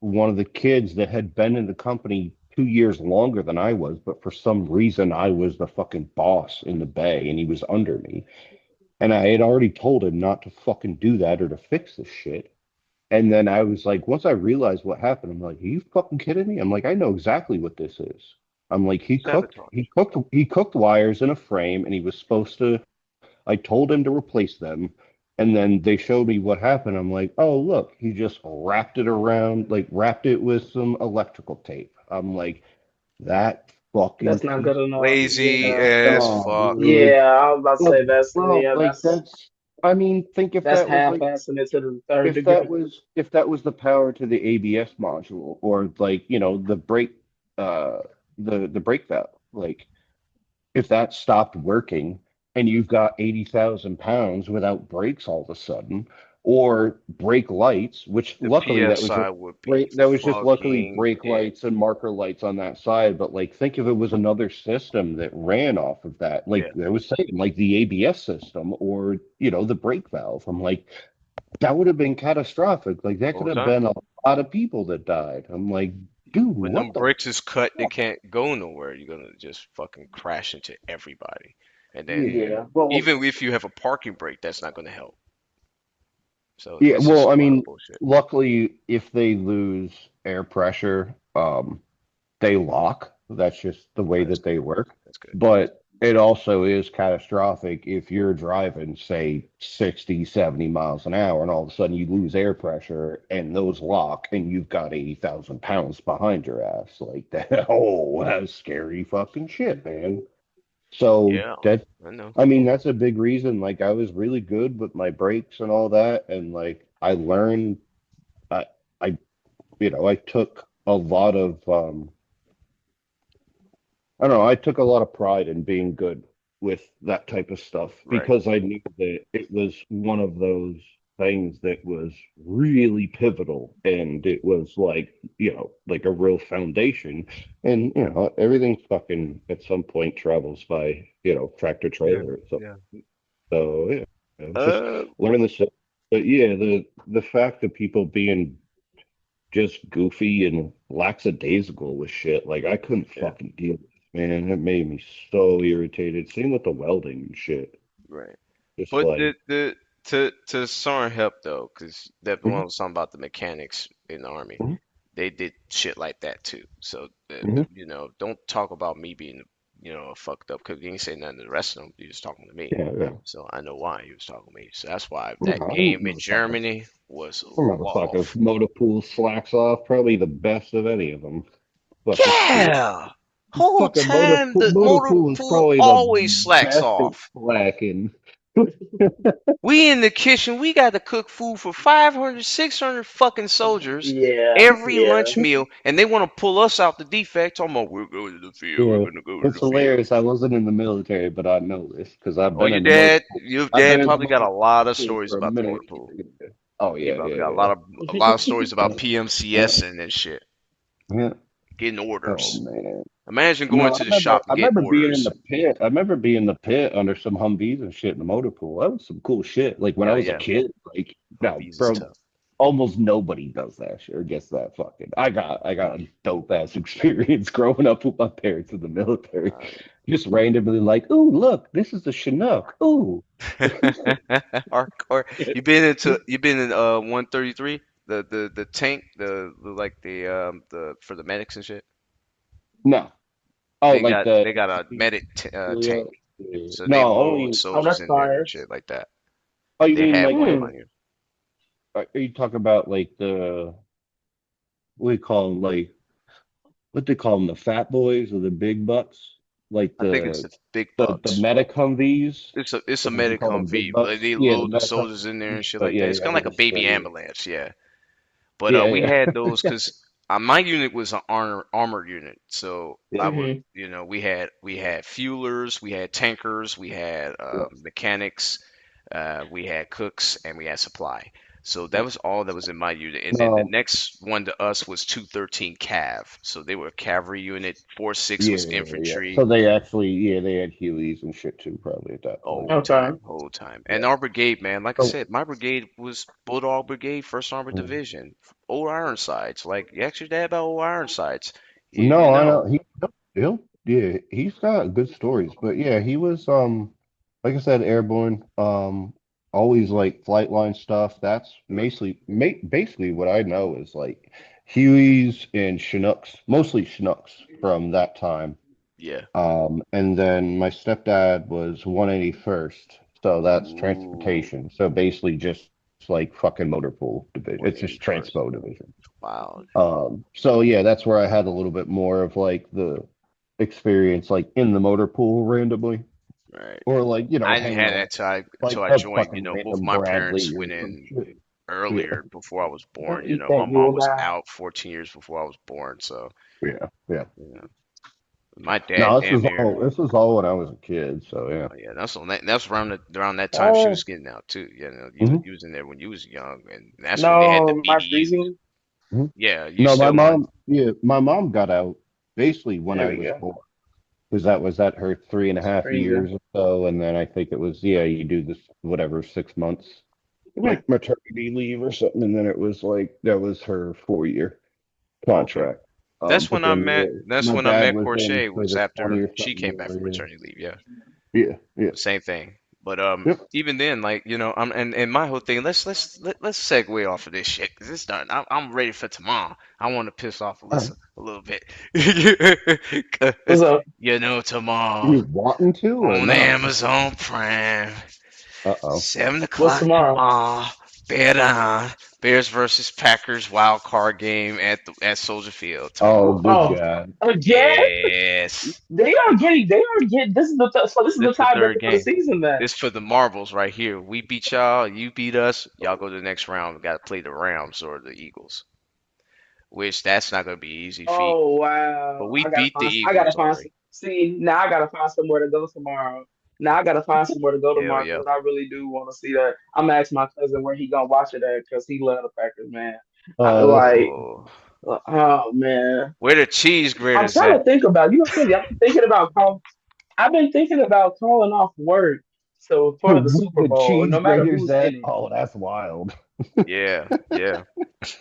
one of the kids that had been in the company 2 years longer than I was, but for some reason I was the fucking boss in the bay, and he was under me. And I had already told him not to fucking do that or to fix this shit. And then I was like, once I realized what happened, I'm like, are you fucking kidding me? I'm like, I know exactly what this is. I'm like, Sabotage. he cooked wires in a frame, and he was supposed to. I told him to replace them, and then they showed me what happened. I'm like, oh look, he just wrapped it around, like wrapped it with some electrical tape. I'm like, that fucking That's not good piece enough. Lazy of Yeah. as dumb, fuck. dude. Yeah, I was about to But say bro, like I mean, think if that's that was like half-assing it to the third if that degree. was if that was the power to the ABS module, or like the brake uh the brake valve, like if that stopped working and you've got 80,000 pounds without brakes all of a sudden, or brake lights, which The luckily that was PSI just would be brake, that was just luckily fucking brake it. lights and marker lights on that side. But like, think if it was another system that ran off of that, like Yeah. I was saying, like the ABS system or the brake valve. I'm like, that would have been catastrophic. Like that could Whole have time. been a lot of people that died. I'm like, dude, When them what the brakes is cut, they fuck? can't go nowhere. You're gonna just fucking crash into everybody. And then Yeah. Well, even if you have a parking brake, that's not gonna help. So yeah. it's just Well, a I lot of mean, bullshit. luckily, if they lose air pressure, they lock. That's just the Oh, way that's that good. they work. That's good. But it also is catastrophic if you're driving, say, 60, 70 miles an hour, and all of a sudden you lose air pressure and those lock and you've got 80,000 pounds behind your ass. Like that. Oh, that's scary fucking shit, man. So Yeah, that, I know. I mean, that's a big reason. Like, I was really good with my brakes and all that. And like, I learned, I, I, I took a lot of, I don't know. I took a lot of pride in being good with that type of stuff Right. because I knew that it was one of those things that was really pivotal and it was like, like a real foundation. And, everything fucking at some point travels by, tractor Yeah. trailer. So, Yeah. so yeah, just Uh, learn the stuff. But yeah, the fact of people being just goofy and lackadaisical with shit. Like I couldn't yeah. fucking deal with it, man. It made me so irritated. Same with the welding and shit. Right. Just But like, to Soren help though, because that one mhm, was talking about the mechanics in the army. mhm, They did shit like that too. So mhm. don't talk about me being a fucked up because you ain't say nothing to the rest of them. You was talking to me, Yeah, yeah. so I know why he was talking to me. So that's why that No, them game in motherfuckers, Germany was them motherfuckers, love. motor pool slacks off. Probably the best of any of them. Fucking shit. Yeah, whole Fucking time the motor motor pool is pool probably the always slacks best at off. slacking. We in the kitchen, we got to cook food for 500, 600 fucking soldiers Yeah, every yeah. lunch meal, and they want to pull us out the defect. Talking about we're going to the field, we're Yeah, gonna go to it's the field. hilarious. I wasn't in the military, but I know this because I've Oh, been in the motor pool. your I've been dad in the probably got motor a lot of pool stories for a about the minute. motor pool. Oh He yeah, probably yeah, got yeah. a lot of stories about Yeah, yeah, PMCS and shit, yeah. getting Oh orders. man. Imagine No, going to the shop I and get remember being in orders. the pit. I remember being in the pit under some Humvees and shit in the motor pool. That was some cool shit. Like when I Yeah, was a yeah, kid, like now, Humvees is bro, tough. almost nobody does that shit or gets that fucking. I got a dope ass experience growing up with my parents in the military. Uh, Just randomly like, ooh, look, this is the Chinook. Ooh. Hardcore. You been in 133, the tank, the like the for the medics and shit. No. Oh, like They got a medic yeah. tank, so they No, load only. Oh, soldiers that's in there and fire. shit like that. Oh, you They mean had like one in Hmm. my year. are you talking about like what do you call them? Like, what they call them? The fat boys or the big butts? Like I think it's the big the bucks. medic Humvees? It's a Or they medic call them big Humvee. Like butts? they Yeah, the load the medic soldiers in there Humvees. and shit But like yeah, that. It's yeah, kind of like a yeah, baby yeah, ambulance, yeah. But yeah, we yeah, had those because my unit was an armored unit, so yeah, I would, Hmm. we had fuelers, we had tankers, we had yeah. mechanics, we had cooks, and we had supply. So that Yeah. was all that was in my unit. And then the No, next one to us was 213 Cav. So they were a cavalry unit. 46 yeah, was yeah, yeah. infantry. So they actually, yeah, they had Hueys and shit too, probably at that point. Whole Okay. time, whole time. Yeah. And our brigade, man, like I So, said, my brigade was Bulldog Brigade, First Armored mm. Division, Old Ironsides. Like, you ask your dad about Old Ironsides, you No, I know. know he'll yeah, he's got good stories, but yeah, he was like I said, airborne, always like flight line stuff. That's Right. basically what I know is like Hueys and Chinooks, mostly Chinooks from that time. Yeah. And then my stepdad was 181st, so that's Ooh, transportation. So basically just like fucking motor pool division. It's just transpo 181st. division. Wow. So yeah, that's where I had a little bit more of like the experience like in the motor pool randomly. Right. Or like, I didn't hanging have out that with like till I a joined. fucking Both random my parents Bradley went or some in shit. Yeah, earlier before I was Don't born. eat My that mom good was guy. out 14 years before I was born. So, yeah, yeah. yeah. My dad No, this damn was near. all this was all when I was a kid. So yeah. Oh yeah, that's around that time she Uh, was getting out too. Yeah, no, Hmm. you was in there when you was young, and that's when they had the no, my BDU. freezing. Hmm. Yeah, you No, my still on? mom. Yeah, my mom got out basically when There I we was go. born. Because that was at her three and a It's half freezing. years or so, and then I think it was you do this whatever 6 months Come here. like maternity leave or something, and then it was like that was her 4 year Okay, contract. But then That's my when I dad met was in Corsair for was the 20 after or she something came back from year. maternity leave. Yeah, Yeah, yeah, same thing. But yep. even then, like I'm and my whole thing. Let's segue off of this shit because it's done. I'm ready for tomorrow. I want to piss off Uh, Alyssa a little bit. What's 'Cause, up? tomorrow you wanting to or on not? Amazon Prime, Uh-oh. What's 7 o'clock tomorrow? tomorrow. Bet on Bears versus Packers wild card game at Soldier Field Oh, tomorrow. good Oh, God. again? Yes. They are getting. This is so. This is This the is the third tiebreaker for the game. season. Then. This for the marbles right here. We beat y'all, you beat us, y'all go to the next round. We gotta play the Rams or the Eagles, which that's not gonna be an easy feat. Oh But wow! we beat the I gotta Eagles find. already. See now, I gotta find somewhere to go tomorrow. Now I gotta find somewhere to go Hell tomorrow yeah. because I really do want to see that. I'm gonna ask my cousin where he gonna watch it at because he love the Packers, man. I That's like. Oh, Oh man. where the cheese I'm graters trying at? to think about. You know, crazy. I've been thinking about calling off work so for the where Super the Bowl, cheese no matter graters who's in at. it. Oh, that's wild. Yeah, yeah.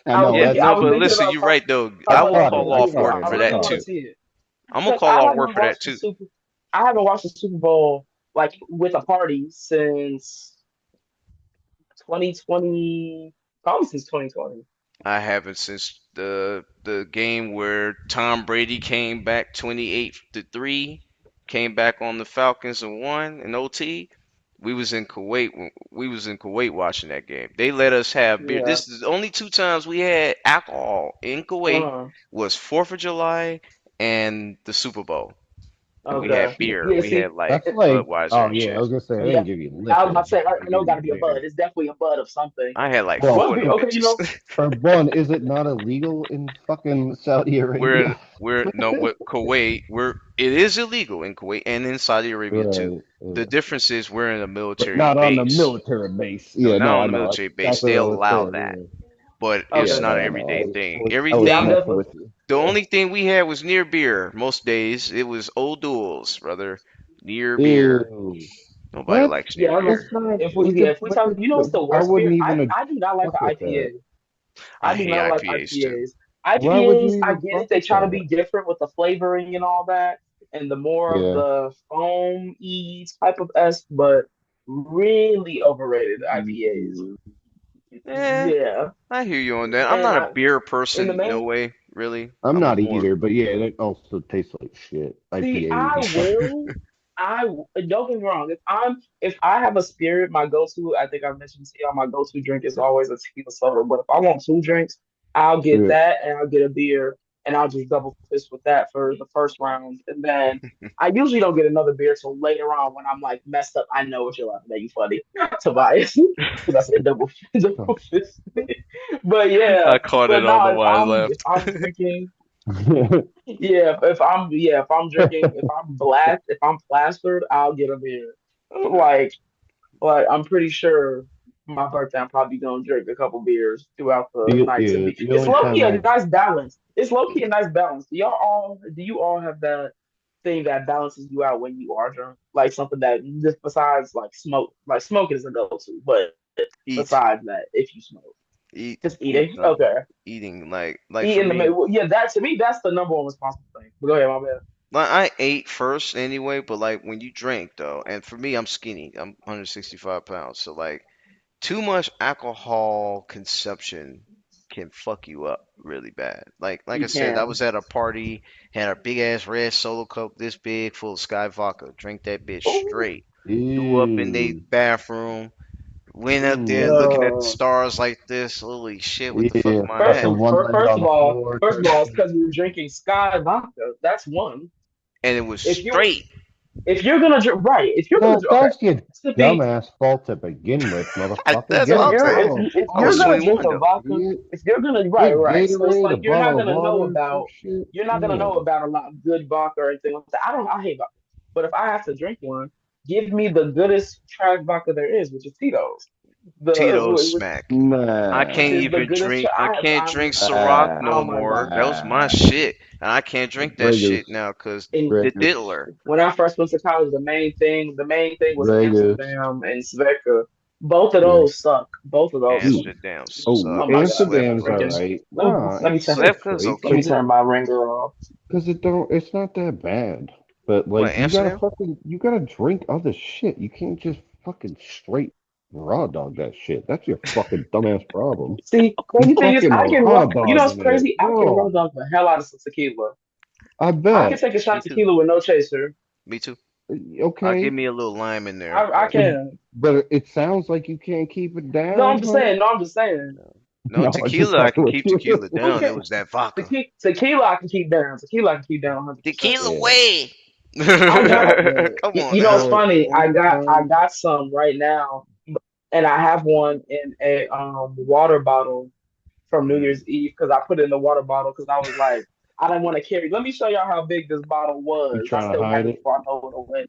I know Yeah, that's I no, was but thinking listen, about you're right though. I I will caught it. call calling. I off Yeah, caught work it. I for I really that caught want to too. it. see it I'm gonna because call off work for that too. I haven't watched the Super Bowl like with a party since 2020, probably since 2020. I haven't since the game where Tom Brady came back 28-3, came back on the Falcons and won in OT. We was in Kuwait. We was in Kuwait watching that game. They let us have beer. Yeah. This is the only 2 times we had alcohol in Kuwait Uh, was 4th of July and the Super Bowl. And we okay. had beer. Yeah. We See. had like That's like, Budweiser oh and yeah, I shit. was gonna say they Yeah. didn't give you I was liquor. about to say. I They know it give got you to be a bud. beer. It's definitely a bud of something. I had like Well, four Must of be them okay. You bitches. know. for one, is it not illegal in fucking Saudi Arabia? We're no what Kuwait. It is illegal in Kuwait and in Saudi Arabia too. Right. Yeah. The difference is we're in a But military not on the base. military base. No, Yeah, not no, on I the know. That's military base. exactly They what I was allow saying. that, Yeah. but it's Yeah, Okay. not an no, no. everyday thing. I was Yeah. I'm Everything, messing definitely. with you. the Yeah. only thing we had was near beer. Most days it was old duels, brother. Near beer. Ew. Nobody What? likes near Yeah. beer. That's not If we like yeah a if we what talk, the, you know what's the I worst wouldn't beer? even I do not like fuck the with that. IPA. I I do hate not like IPAs too. IPAs. Why would you I even get it. fuck They with try to that? be different with the flavoring and all that, and the more of Yeah. the foam y type of S, but really overrated IPAs. Ew. Eh, Yeah, I hear you on that. I'm and not a I beer in the person, no main. way, really. I'm I'm a not more. either, but yeah, it also tastes like shit. See, IPAs I and fucking will. Don't get me wrong. If I have a spirit, my go-to, I think I mentioned to y'all, my go-to drink is always a tequila soda. But if I want two drinks, I'll get yeah. that and I'll get a beer and I'll just double fist with that for the first round. And then I usually don't get another beer till later on when I'm like messed up. I know what you're laughing at, you funny, Tobias, because I said Oh, double fist. But yeah, I caught but it on no, the why I if left. I'm drinking. If I'm drinking, if I'm plastered, I'll get a beer. Like I'm pretty sure my birthday, I'm probably gonna drink a couple beers throughout the night. To yeah, be, the it's only low key time a I nice balance. It's low key a nice balance. Do you all have that thing that balances you out when you are drunk? Like something that just besides like smoking is a go to, but Eat, besides that, if you smoke, just eat eating, something. okay, Eating like for eating me, yeah, that to me that's the number one responsible thing. But go ahead, my bad. like I ate first anyway, but like when you drink though, and for me, I'm skinny. I'm 165 pounds, so like too much alcohol consumption can fuck you up really bad. Like I You said, I can. was at a party, had a big ass red solo cup this big full of Sky vodka, drank that bitch Oh, straight, threw up in the ew. bathroom, went up there Ooh. looking at the uh, stars like this. Holy shit, what the fuck Yeah, am I got first at? the of one leg on the floor first of type all, it's shit. because you're drinking Sky vodka. That's one. And it was If you straight. If you're gonna drink, right? If you're gonna Well, drink, okay. that's your To be dumbass fault to begin with, motherfucker. That's Get what a I'm saying. bottle of if I was you're gonna drink 21 a fucking though. vodka, get, if you're gonna right. So it's Gatorade, a like you're not bottle of gonna know water, some about shit. you're not gonna Yeah. know about a lot of good vodka or anything like that. I hate vodka, but if I have to drink one, give me the goodest trash vodka there is, which is Tito's. Tito's smack. I Which can't Nah. is the even goodest. drink. I can't drink Ciroc no Oh my more. That was my Ah. shit, and I can't drink that shit Vegas. now because god! the Vegas. diddler. When I first went to college, the main thing was Vegas. Amsterdam and Svedka. Both of Yeah. those suck. Both of those suck. Ooh. Amsterdam Oh, Oh sucks. my God. Amsterdam's all Slivka. right. Nah, Let me it's turn. so Slivka's straight Let me okay. because turn my ringer off. it don't. It's not that bad. But What, like, Amsterdam? you gotta drink other shit. You can't just fucking straight raw dog that shit. That's your fucking dumbass problem. See, You crazy thing is, fucking I can raw roll. You know what's dogging it. crazy? I can Oh, roll dog the hell out of some tequila. I I can bet. take a shot Me of too. tequila with no chaser. Me too. I'll give Okay, me a little lime in there, I but can. but it sounds like you can't keep it No, down, I'm just huh? saying. No, I'm just saying. no No, I'm just tequila. I fucking can with keep tequila you. down. It Okay, was that vodka. tequila I can keep down. Tequila I can keep down 100%. Tequila Yeah, way. I got. but Come on You know, it's now. the funny. only I time, got some right now, and I have one in a water bottle from New Mm. Year's Eve because I put it in the water bottle because I was like, I didn't want to carry. Let me show y'all how big this bottle you was. I trying to still have hide it it. before I throw it away.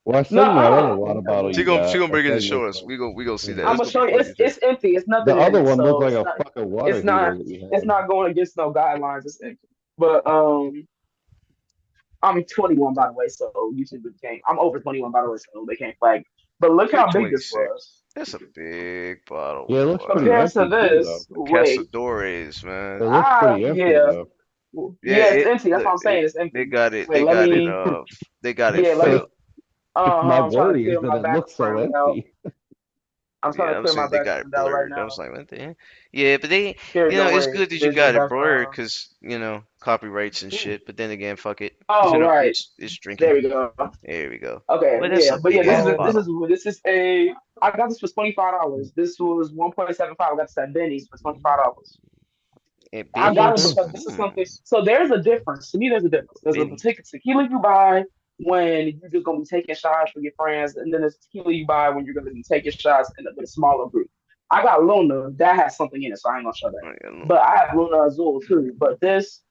Well, I No, seen that other water bottle She you gonna she got. gonna That bring it and thing show looks us. like, We gonna see that. I'm That's gonna gonna be show you. funny as shit. It's empty. It's the nothing in other it, one looked so like a fucking water it's heater not that you it's had. not going against no guidelines. It's empty. But I'm 21 by the way, so YouTube can't. I'm over 21 by the way, so they can't flag. But look You're how big this 26. was. That's a big bottle, Yeah, it looks boy. pretty Compared to empty too, though. this, wait, Cazadores, It man. looks pretty empty yeah, though. Yeah, yeah, it's it empty. That's what look I'm it. saying. It's They empty. got it. Wait, They let got it. me. They got it Yeah, let So filled. me. my I'm trying to worry is clear that my it looks so background out. empty. I'm trying Yeah, to I'm clear my saying they got it background out right blurred. I now. was like, what the heck? Yeah, but they, Here we go. it's Wait, good that you digital got it blurred background. because copyrights and shit. But then again, fuck it. Oh, right. It's There drinking. we go. There we go. Okay, But that's yeah, a but yeah, big ass bottle. this is a. I got this for $25. This was 1.75. I got this at Benny's for $25. And I got it Benny's. because this is something. So there's a difference. To me, there's a difference. There's a Benny's. particular tequila you buy when you're just gonna be taking shots with your friends, and then there's tequila you buy when you're gonna be taking shots with a smaller group. I got Luna that has something in it, so I ain't gonna show that. I don't know. But I have Luna Azul too. But this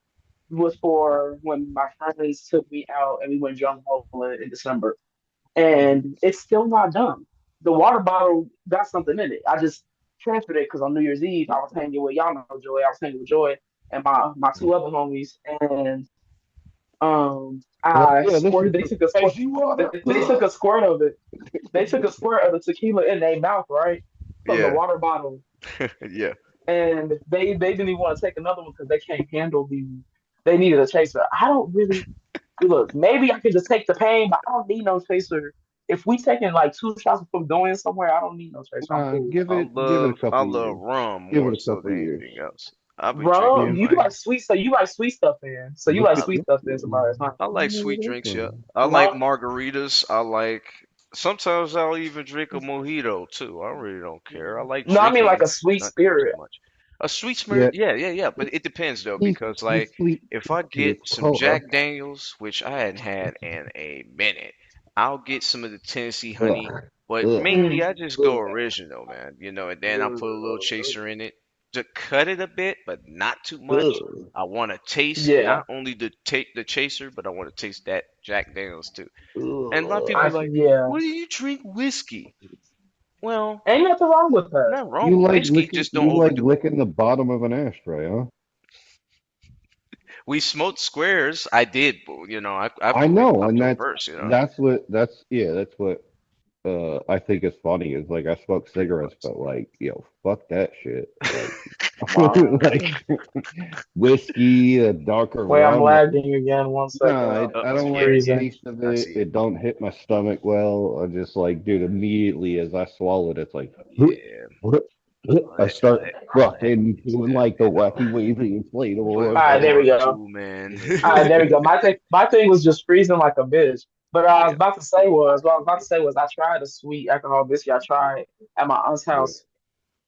was for when my friends took me out and we went jump rolling in December, and it's still not done. The water bottle got something in it. I just transferred it because on New Year's Eve I was hanging with y'all know Joy. I was hanging with Joy and my two other homies, and Well, I yeah, this is squirted. They took a squirt. spicy water. They took a squirt of it. They took a squirt of the tequila in their mouth, right, from the Yeah. water bottle, Yeah. and they didn't even want to take another one because they can't handle the. They needed a chaser. I don't really look. Maybe I could just take the pain, but I don't need no chaser. If we taking like two shots from going somewhere, I don't need no chaser. I'm cool. Give it a I couple love years. rum Give it more a so couple than years. anything else. I'll be drinking Bro, Yeah. you like like sweet stuff. You like sweet stuff, man. So you Look like at sweet this. stuff, then, Tobias, huh? I like sweet drinks, yeah. I like No, margaritas. I like sometimes I'll even drink a mojito too. I really don't care. I like no, I mean like drinking, a sweet not too spirit. much. A sweet Yeah. spirit, yeah, yeah, yeah. But it depends though, Sweet, because sweet, like sweet. if I get It's some cola. Jack Daniels, which I hadn't had in a minute, I'll get some of the Tennessee honey. Ugh. But Ugh. mainly Mm. I just go original, man. And then I'll put a little chaser in it to cut it a bit, but not too much. Ugh. I want to taste Yeah, not only the take the chaser, but I want to taste that Jack Daniels too. And a lot of people Ugh. be like, yeah. "What do you drink whiskey?" Well, Ain't nothing wrong with that. not wrong with whiskey, just don't You like overdo it. licking the bottom of an ashtray, huh? We smoked squares. I did, but, I I put it know, up and to a verse. that's what I think is funny is like I smoke cigarettes, but like, fuck that shit. Like Wow. like whiskey, a darker Wait, I'm rum, like lagging again. One second. nah, I Uh-oh, don't like yeah, the yeah. Freezing. taste of I it. see it. It don't hit my stomach well. I just like, dude, immediately as I swallow it, it's like Yeah. I start I fucking get doing that. like the wacky wavy inflatable But All right, there we part go. two, man. All right, there we go. My thing was just freezing like a bitch. But Yeah. what I was about to say was, I tried a sweet alcohol whiskey. I tried at my aunt's Yeah. house.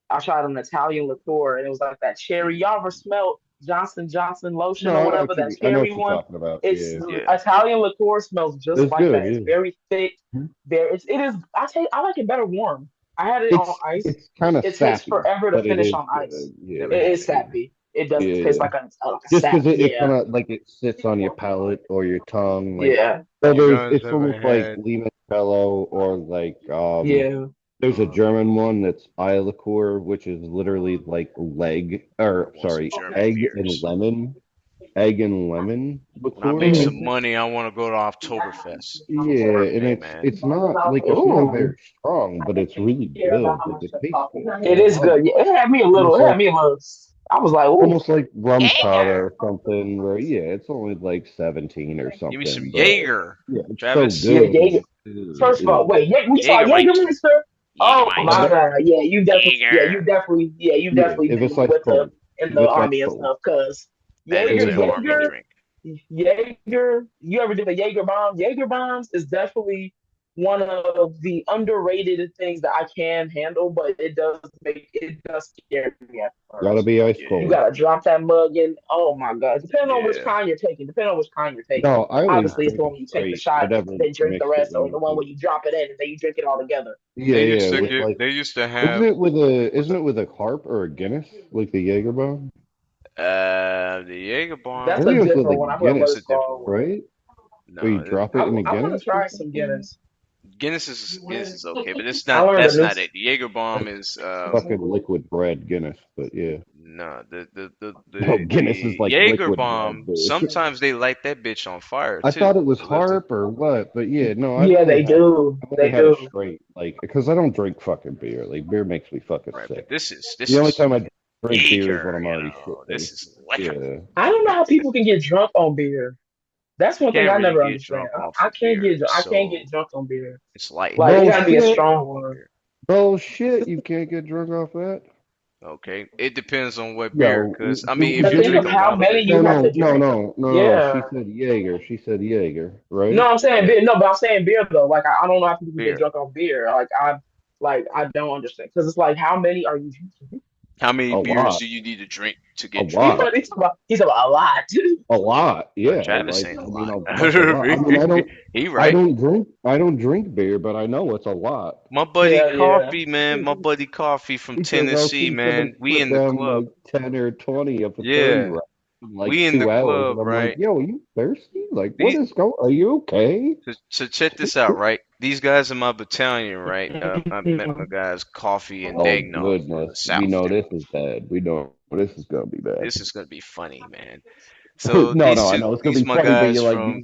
I tried an Italian liqueur, and it was like that cherry. Y'all ever smelled? Johnson lotion No, or whatever, that I know cherry what you're one. talking about. It's Yeah, Yeah. Italian liqueur smells just it's like good. that. It's Yeah, very thick. Mhm. Very it is I like it better warm. I had it on ice. it's kind of It takes sappy, forever to but it finish is on ice. good. Never Yeah, It had is it. sappy. It does taste yeah. like a Just sap. because it Yeah. kind of like it sits on your palate or your tongue, like Yeah. so You there's guys it's ever almost like had limoncello or like Yeah. there's a German one that's eye liqueur, which is literally like leg I or want some sorry, German beers. egg and lemon When I liqueur, make I Mm. some think. money, I want to go to Oktoberfest for my Yeah, and birthday, man. it's not Ooh. very strong, but it's really good. Like it tastes good. It Like is I like good. it. Yeah, it had me a little. Almost It had like me a little. I was like, "Ooh, rum powder Jaeger." or something. Where yeah, it's only like 17 or Give me some something, but Jaeger, yeah, it's so Travis. Yeah, good. Jaeger. First of all, wait, we saw Jaegermeister. Jägermeister. Oh my Jägermeister. God, yeah, Jaeger. you Yeah, definitely if it's been ice with cold, in if the it's ice army and cold, stuff. Cause That if is it's an ice army cold. drink. Jaeger, you ever did a Jaeger bomb? Jaeger bombs is definitely one of the underrated things that I can handle, but it does scare me at Gotta first. be ice You Yeah. cold. gotta drop that mug in. Oh my God. Yeah. Depending on which kind you're taking. No, I always Obviously, it's the drink one it where you take the straight, shot, whatever then drink the mix it rest, or the in. one where you drop it in and then you drink it all together. Yeah, yeah, with like, They used to have isn't it with a carp or a Guinness, like the Jaeger bomb? the Jaeger I That's bomb. a think it was with a different one. I forgot what That's Guinness, a it's different called. one. right? Where you No, drop it in a I want Guinness to or try some something? Guinness. Guinness is okay, but it's I not. learned a That's new. not it. The Jaeger bomb That's is fucking liquid bread Guinness, but yeah. no No, Guinness is the like Jaeger liquid bread, bomb. dude. Sometimes they light that bitch on fire I too thought it was to lift it. harp or what, but yeah, no, Yeah, they do. I've only They had it do. straight, like because I don't drink fucking beer. Like beer makes me fucking Right, but sick. this The only is time I drink beer is when Jaeger. I'm You already know, shit this faced. is liquor. Yeah. I don't know how people can get drunk on beer. That's You one thing can't I really never get understand. drunk off of beer. I can't So get drunk on beer. it's light. Like it gotta be a Bullshit. strong one. Beer. Bullshit. You can't get drunk off that. Okay, it depends on what beer. Yo, Cause I mean, who if But you give think drink of a me? how lot of many it, you have to drink. No. She Yeah. said Jaeger. She said Jaeger, No, right? I'm saying yeah, beer. No, but I'm saying beer though. Like I don't know how people can get beer. drunk on beer. Like I don't understand because it's like how many are you drinking? How many A beers lot. do you need to drink to A get drunk? lot. He's about a lot. A lot. Yeah. Travis Like saying a I mean, lot. that's a lot. I mean, He right. I don't drink beer, but I know it's a lot. My buddy Hell yeah. Coffee, man. My buddy Coffee from Because else Tennessee, he's gonna man. We put in the down club. like 10 or 20 of a 30 Yeah, round in like we in the 2 hours, and club, I'm like, right? yo, are you thirsty? Like, what These is going? Are you okay? so check this out, right? These guys in my battalion, right? I met my guys Coffee and Oh Dagnar from goodness, the we south. know They're this is bad. We know this is gonna be bad. This is gonna be funny, man. So No, I know it's gonna these be my funny, but guys you're like from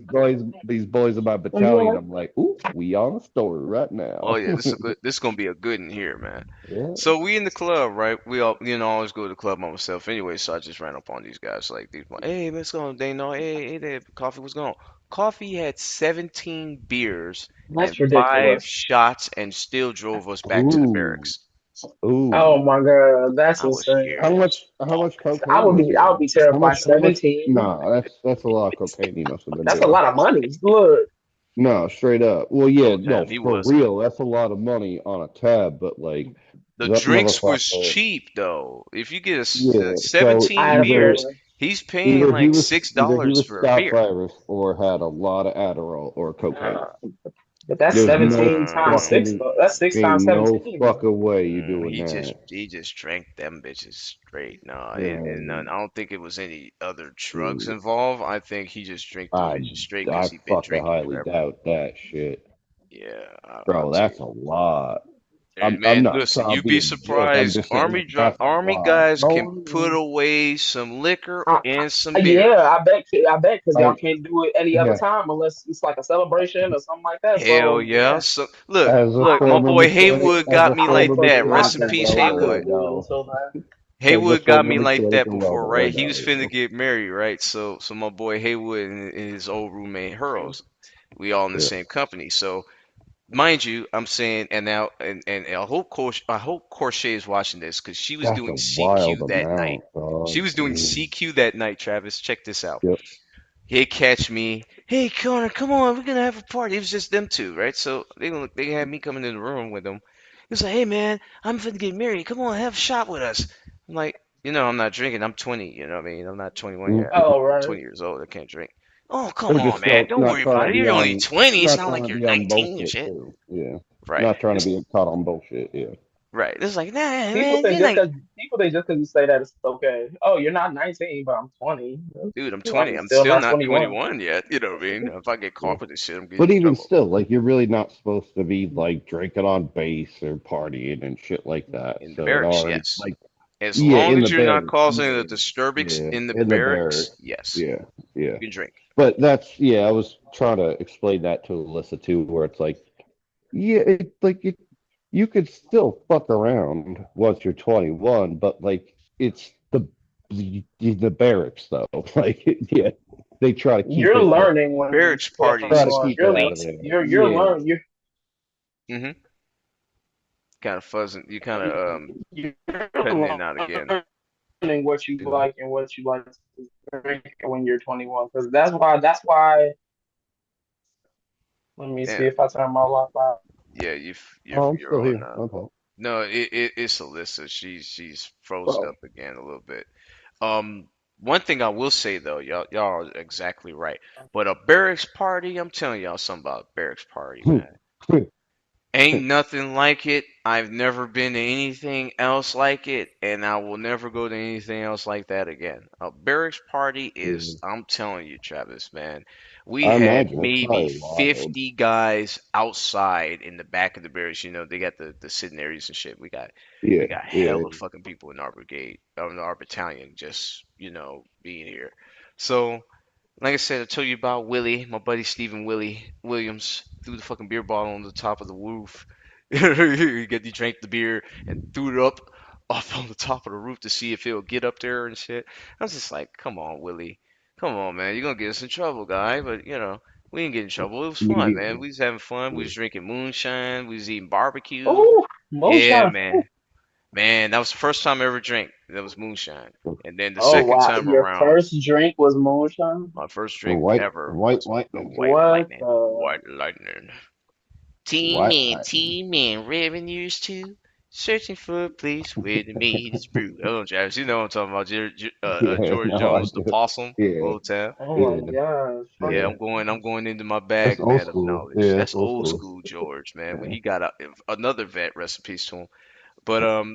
these boys in my battalion. I'm like, ooh, we on a story right oh now. yeah, this is gonna be a good in here, man. Yeah. So we in the club, right? We all always go to the club by myself anyway, so I just ran up on these guys like these hey, what's going on? They know, hey there, Coffee, what's going on? Coffee had 17 beers and That's 5 ridiculous. shots and still drove us back to the Ooh, barracks. Oh ooh. my God, that's I was insane. furious. How much cocaine was he I would on? be terrified. How much? 17. Nah, that's a lot of cocaine he must have been That's a doing. lot of money. Look, No, straight up. Well, The yeah, whole no, time he for wasn't. real. That's a lot of money on a tab, but like The that drinks was motherfucker. cheap though. If you get Yeah. So 17 I beers, agree. he's paying like six either he dollars was for a Scott beer. virus or had a lot of Adderall or cocaine. Uh, but that's There's no 17 times Nah, six fucking though. That's six times ain't no 17. fucking way you doing that. he just drank them bitches straight. Nah, and Um, I don't think it was any other drugs dude, involved. I think he just drank them I bitches straight because I he been fucking drinking highly forever. doubt that shit, Yeah, I'll bro. tell you. That's a lot. I'm Man, not listen, trying to you'd be be a dick. I'm surprised. just saying like that's a Army lot. guys can put No, away some liquor and some beer. yeah, I bet, because y'all I can't do it any other yeah. time unless it's like a celebration or something like that. Hell So yeah. yeah, So look, my I, boy Haywood As got a me I would like former fucking that. Mechanic, Rest in can peace, I tell Haywood. right couldn't do it now. so bad. As a Haywood got former me like Mechanic, that can well before, that right? right He now, was finna yo. get married, right? So my boy Haywood and his old roommate Hurls, we all in the Yeah. same company. So mind you, I'm saying, and now and I hope Corshey is watching this because she was That's a doing wild CQ that night. amount, She dog. was doing CQ that night, Travis. Check this out. Yep. He'd catch me. Hey, Connor, come on, we're gonna have a party. It was just them two, right? So they had me coming in the room with them. He was like, hey man, I'm finna get married. Come on, have a shot with us. I'm like, I'm not drinking. I'm 20. You know what I mean? I'm not 21 Mm. yet. Oh, I'm right. 20 years old. I can't drink. Oh, come They're just on, man. still Don't not worry trying about to it. be You're only on, 20. It's not not trying like to you're be on 19 and bullshit shit. too. Yeah, Right. not trying to It's be caught on bullshit. Yeah. right. It's like, nah, People man. think You're just like, because people think just because you say that it's okay. Oh, you're not 19, but I'm 20. dude, I'm Like 20. you're I'm still still not not 21. 21 yet. You know what I mean? If I get Yeah. caught with this shit, I'm getting But in even trouble. still, like you're really not supposed to be like drinking on base or partying and shit like that. In the So it barracks, already yes. like As yeah, long in the as you're not barracks. causing a Yeah, disturbance yeah, in the in the barracks, barracks. yes, Yeah, yeah. you can drink. But that's yeah. I was trying to explain that to Alyssa too, where it's like yeah, you could still fuck around once you're 21, but like it's the barracks though. Like yeah, they try to keep You're it like learning when you Barracks turn parties try to is 21. keep it out of complete. there. You're Yeah, learning Mm-hmm. Kind of fuzzing. You kind of you're cutting in and out again. learning what you yeah. like and what you like to drink when you're 21. Because that's why. Let me see Damn. if I turn my Wi-Fi off. Yeah, Oh, I'm you're still on. here. My fault. No, it's Alyssa. She's frozen Bro, up again a little bit. Um, One thing I will say though, y'all are exactly right. But a barracks party, I'm telling y'all something about a barracks party, man. Ain't nothing like it. I've never been to anything else like it, and I will never go to anything else like that again. A barracks party is, Yeah. I'm telling you, Travis, man. We I had imagine it's maybe probably wild. 50 guys outside in the back of the barracks. They got the sitting areas and shit. Yeah, We got yeah. hella fucking people in our brigade, or in our battalion, just, being here. So, like I said, I told you about Willie, my buddy Stephen Willie Williams, threw the fucking beer bottle on the top of the roof. He drank the beer and threw it up on the top of the roof to see if it'll get up there and shit. I was just like, come on, Willie. Come on, man. You're gonna get us in trouble, guy. But, we didn't get in trouble. It was fun, man. Immediately. We was having fun. We Yeah. was drinking moonshine. We was eating barbecue. oh, Yeah, moonshine. man. Man, that was the first time I ever drank. That was moonshine. And then the Oh second wow, time your around, first drink was moonshine. my first The drink white, ever white was the lightning, White What Lightning. the? White Lightning. Team white in, lightning. team in, revenues too. Searching for a place where the meat is brewed. Oh, Travis, you know what I'm talking about. Yeah, George no, I Jones, the do. possum, Yeah, Old Town. Oh my yeah, gosh. Yeah, yeah. I'm going into my That's bag, old man, of school. knowledge. Yeah, that's That's old old school. school George, man. When Yeah. he got another vet, rest in peace to him. But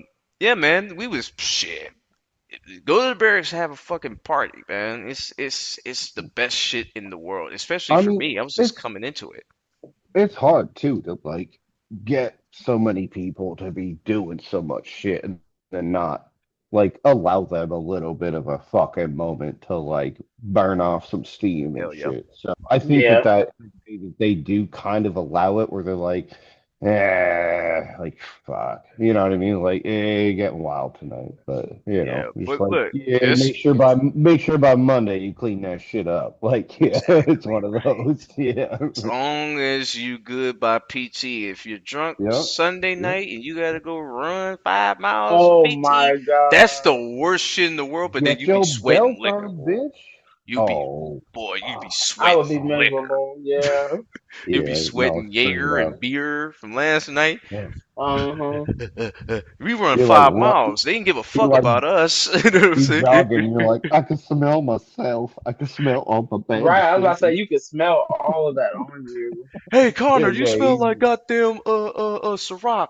yeah, man, we was shit. Go to the barracks and have a fucking party, man. It's the best shit in the world, especially I for mean, me. I was just it's coming into it. it's hard too to like get so many people to be doing so much shit and then not like allow them a little bit of a fucking moment to like burn off some steam and Hell yeah. shit. So I think Yeah. they do kind of allow it where they're like, like fuck, you know what I mean? Like, getting wild tonight, but Yeah, just but like look, yeah, this make sure by Monday you clean that shit up. Like, yeah, it's exactly one of right. those. Yeah. As long as you good by PT. If you're drunk Yep. Sunday Yep. night and you gotta go run 5 miles for Oh PT, my that's the god. worst shit in the world. But then Get you be your sweating belt liquor, on, boy. bitch. You be Oh, boy, you be fuck. I would sweating be liquor. miserable. Yeah. You be Yeah, no, sweating straight Jaeger and up. beer from last night. Yeah. Uh-huh. We run You're like 5 miles. They didn't give a you're fuck like about us. You know what I'm you saying? jogging. You're like, I can smell myself. I can smell all the bad Right. I was about to shit. say you could smell all of that on you. Hey Yeah, Connor, you yeah. smell like goddamn Ciroc,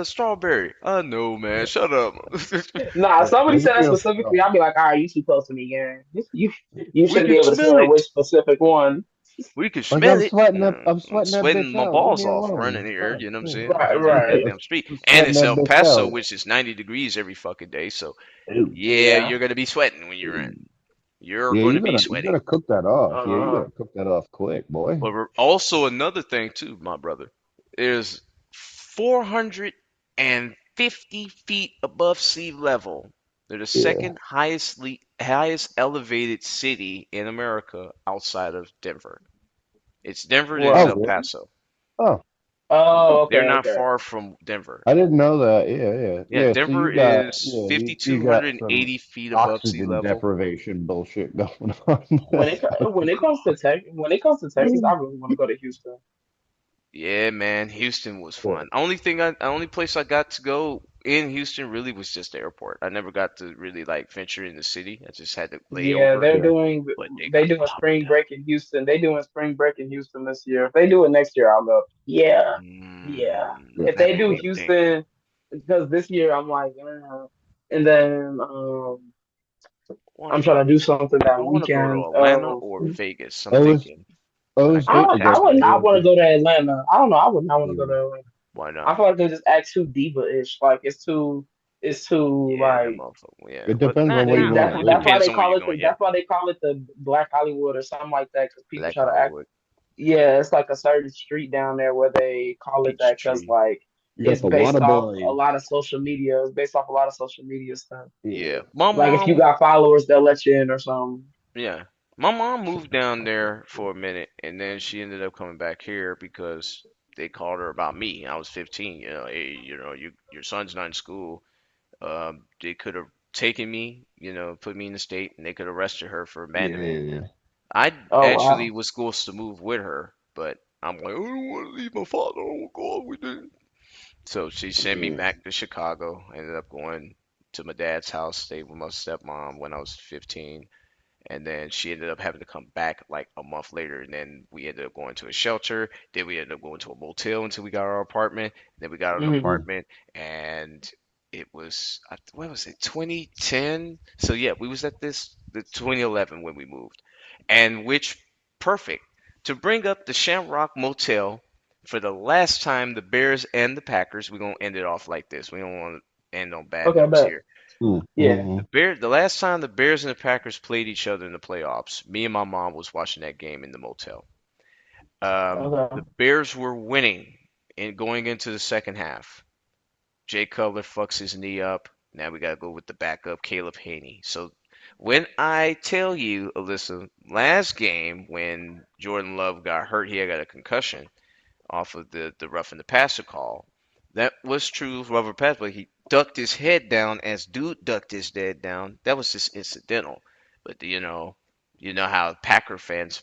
strawberry. I know, man. Shut up. Nah, if somebody Let me said that get a specifically, I'd be like, all right, you too close to me, gang. You We shouldn't be can able to smell smell it. which specific one. We can like smell it. I'm I'm sweating that bitch sweating my out. Leave me balls off running alone. here. Fuck. You know what I'm Yeah. saying? Right, Running the right. goddamn street. I'm And sweating it's that El bitch Paso, out. which is 90 degrees every fucking day. So Ew. yeah, Yeah. you're gonna be sweating when you run. You're Yeah, going to be you sweating. gotta cook that off. Yeah, you Uh-huh. gotta cook that off quick, boy. But also another thing too, my brother, is 450 feet above sea level. They're the Yeah. second highest elevated city in America outside of Denver. It's Denver, then it's Oh, Right. El really? Paso. Oh, Oh, They're okay, not okay. far from Denver. I didn't know that. Yeah, yeah, Yeah, yeah. So Denver you got is yeah, you got some 5,280 feet above sea oxygen level. deprivation bullshit going on. When it comes to Texas, I really want to go to Houston. Yeah, man, Houston was Yeah. fun. Only place I got to go in Houston really was just the airport. I never got to really like venture in the city. I just had to lay Yeah, over, they're Yeah. doing but they they got doing popped spring up. break in Houston. They doing spring break in Houston this year. If they do it next year, I'll go. Yeah, yeah. If That they ain't do no thing. Houston, because this year I'm like, and then I'm Wonder trying to do something do that I want to go to weekend. Atlanta or Vegas? I'm I was thinking I when I was get my debating I tax would money. not want to that. go to Atlanta. I don't know. I would not want to go Yeah. to Atlanta. Why I not? feel like they just act too diva-ish. Like it's too Yeah, that like motherfucker. Yeah, It but depends on not where you not. want that's to It that's be. why depends they on where call you're it going. Yeah, that's why they call it the Black Hollywood or something like that because people Black try to act. Hollywood, Yeah, it's like a certain street down there where they call it that because Peachtree. like You got it's the based water off a boys. lot of social media. It's based off a lot of social media stuff. Yeah, Yeah. my Like if you mom. got followers, they'll let you in or something. Yeah, my mom moved down there for a minute, and then she ended up coming back here because they called her about me. I was 15. Hey, your son's not in school. They could have taken me, put me in the state, and they could have arrested her for Yeah, abandonment. yeah, I Oh actually wow. was supposed to move with her, but I'm like, I don't want to leave my father. I don't go out with him. So she sent me yeah. back to Chicago. I ended up going to my dad's house, stayed with my stepmom when I was 15, and then she ended up having to come back like a month later, and then we ended up going to a shelter. Then we ended up going to a motel until we got our apartment. Then we got an Hmm. apartment, and it was what was it, 2010? So yeah, we was at this the 2011 when we moved, and which perfect to bring up the Shamrock Motel for the last time the Bears and the Packers. We're gonna end it off like this. We don't want to end on bad Okay, notes but here. yeah. Mm-hmm. The last time the Bears and the Packers played each other in the playoffs, me and my mom was watching that game in the motel. The Okay. Bears were winning and going into the second half. Jay Cutler fucks his knee up. Now we gotta go with the backup, Caleb Haney. So when I tell you, Alyssa, last game when Jordan Love got hurt, he had got a concussion off of the rough and the passer call. That was true of Robert Pass, but he ducked his head down as dude ducked his head down. That was just incidental. But you know how Packer fans,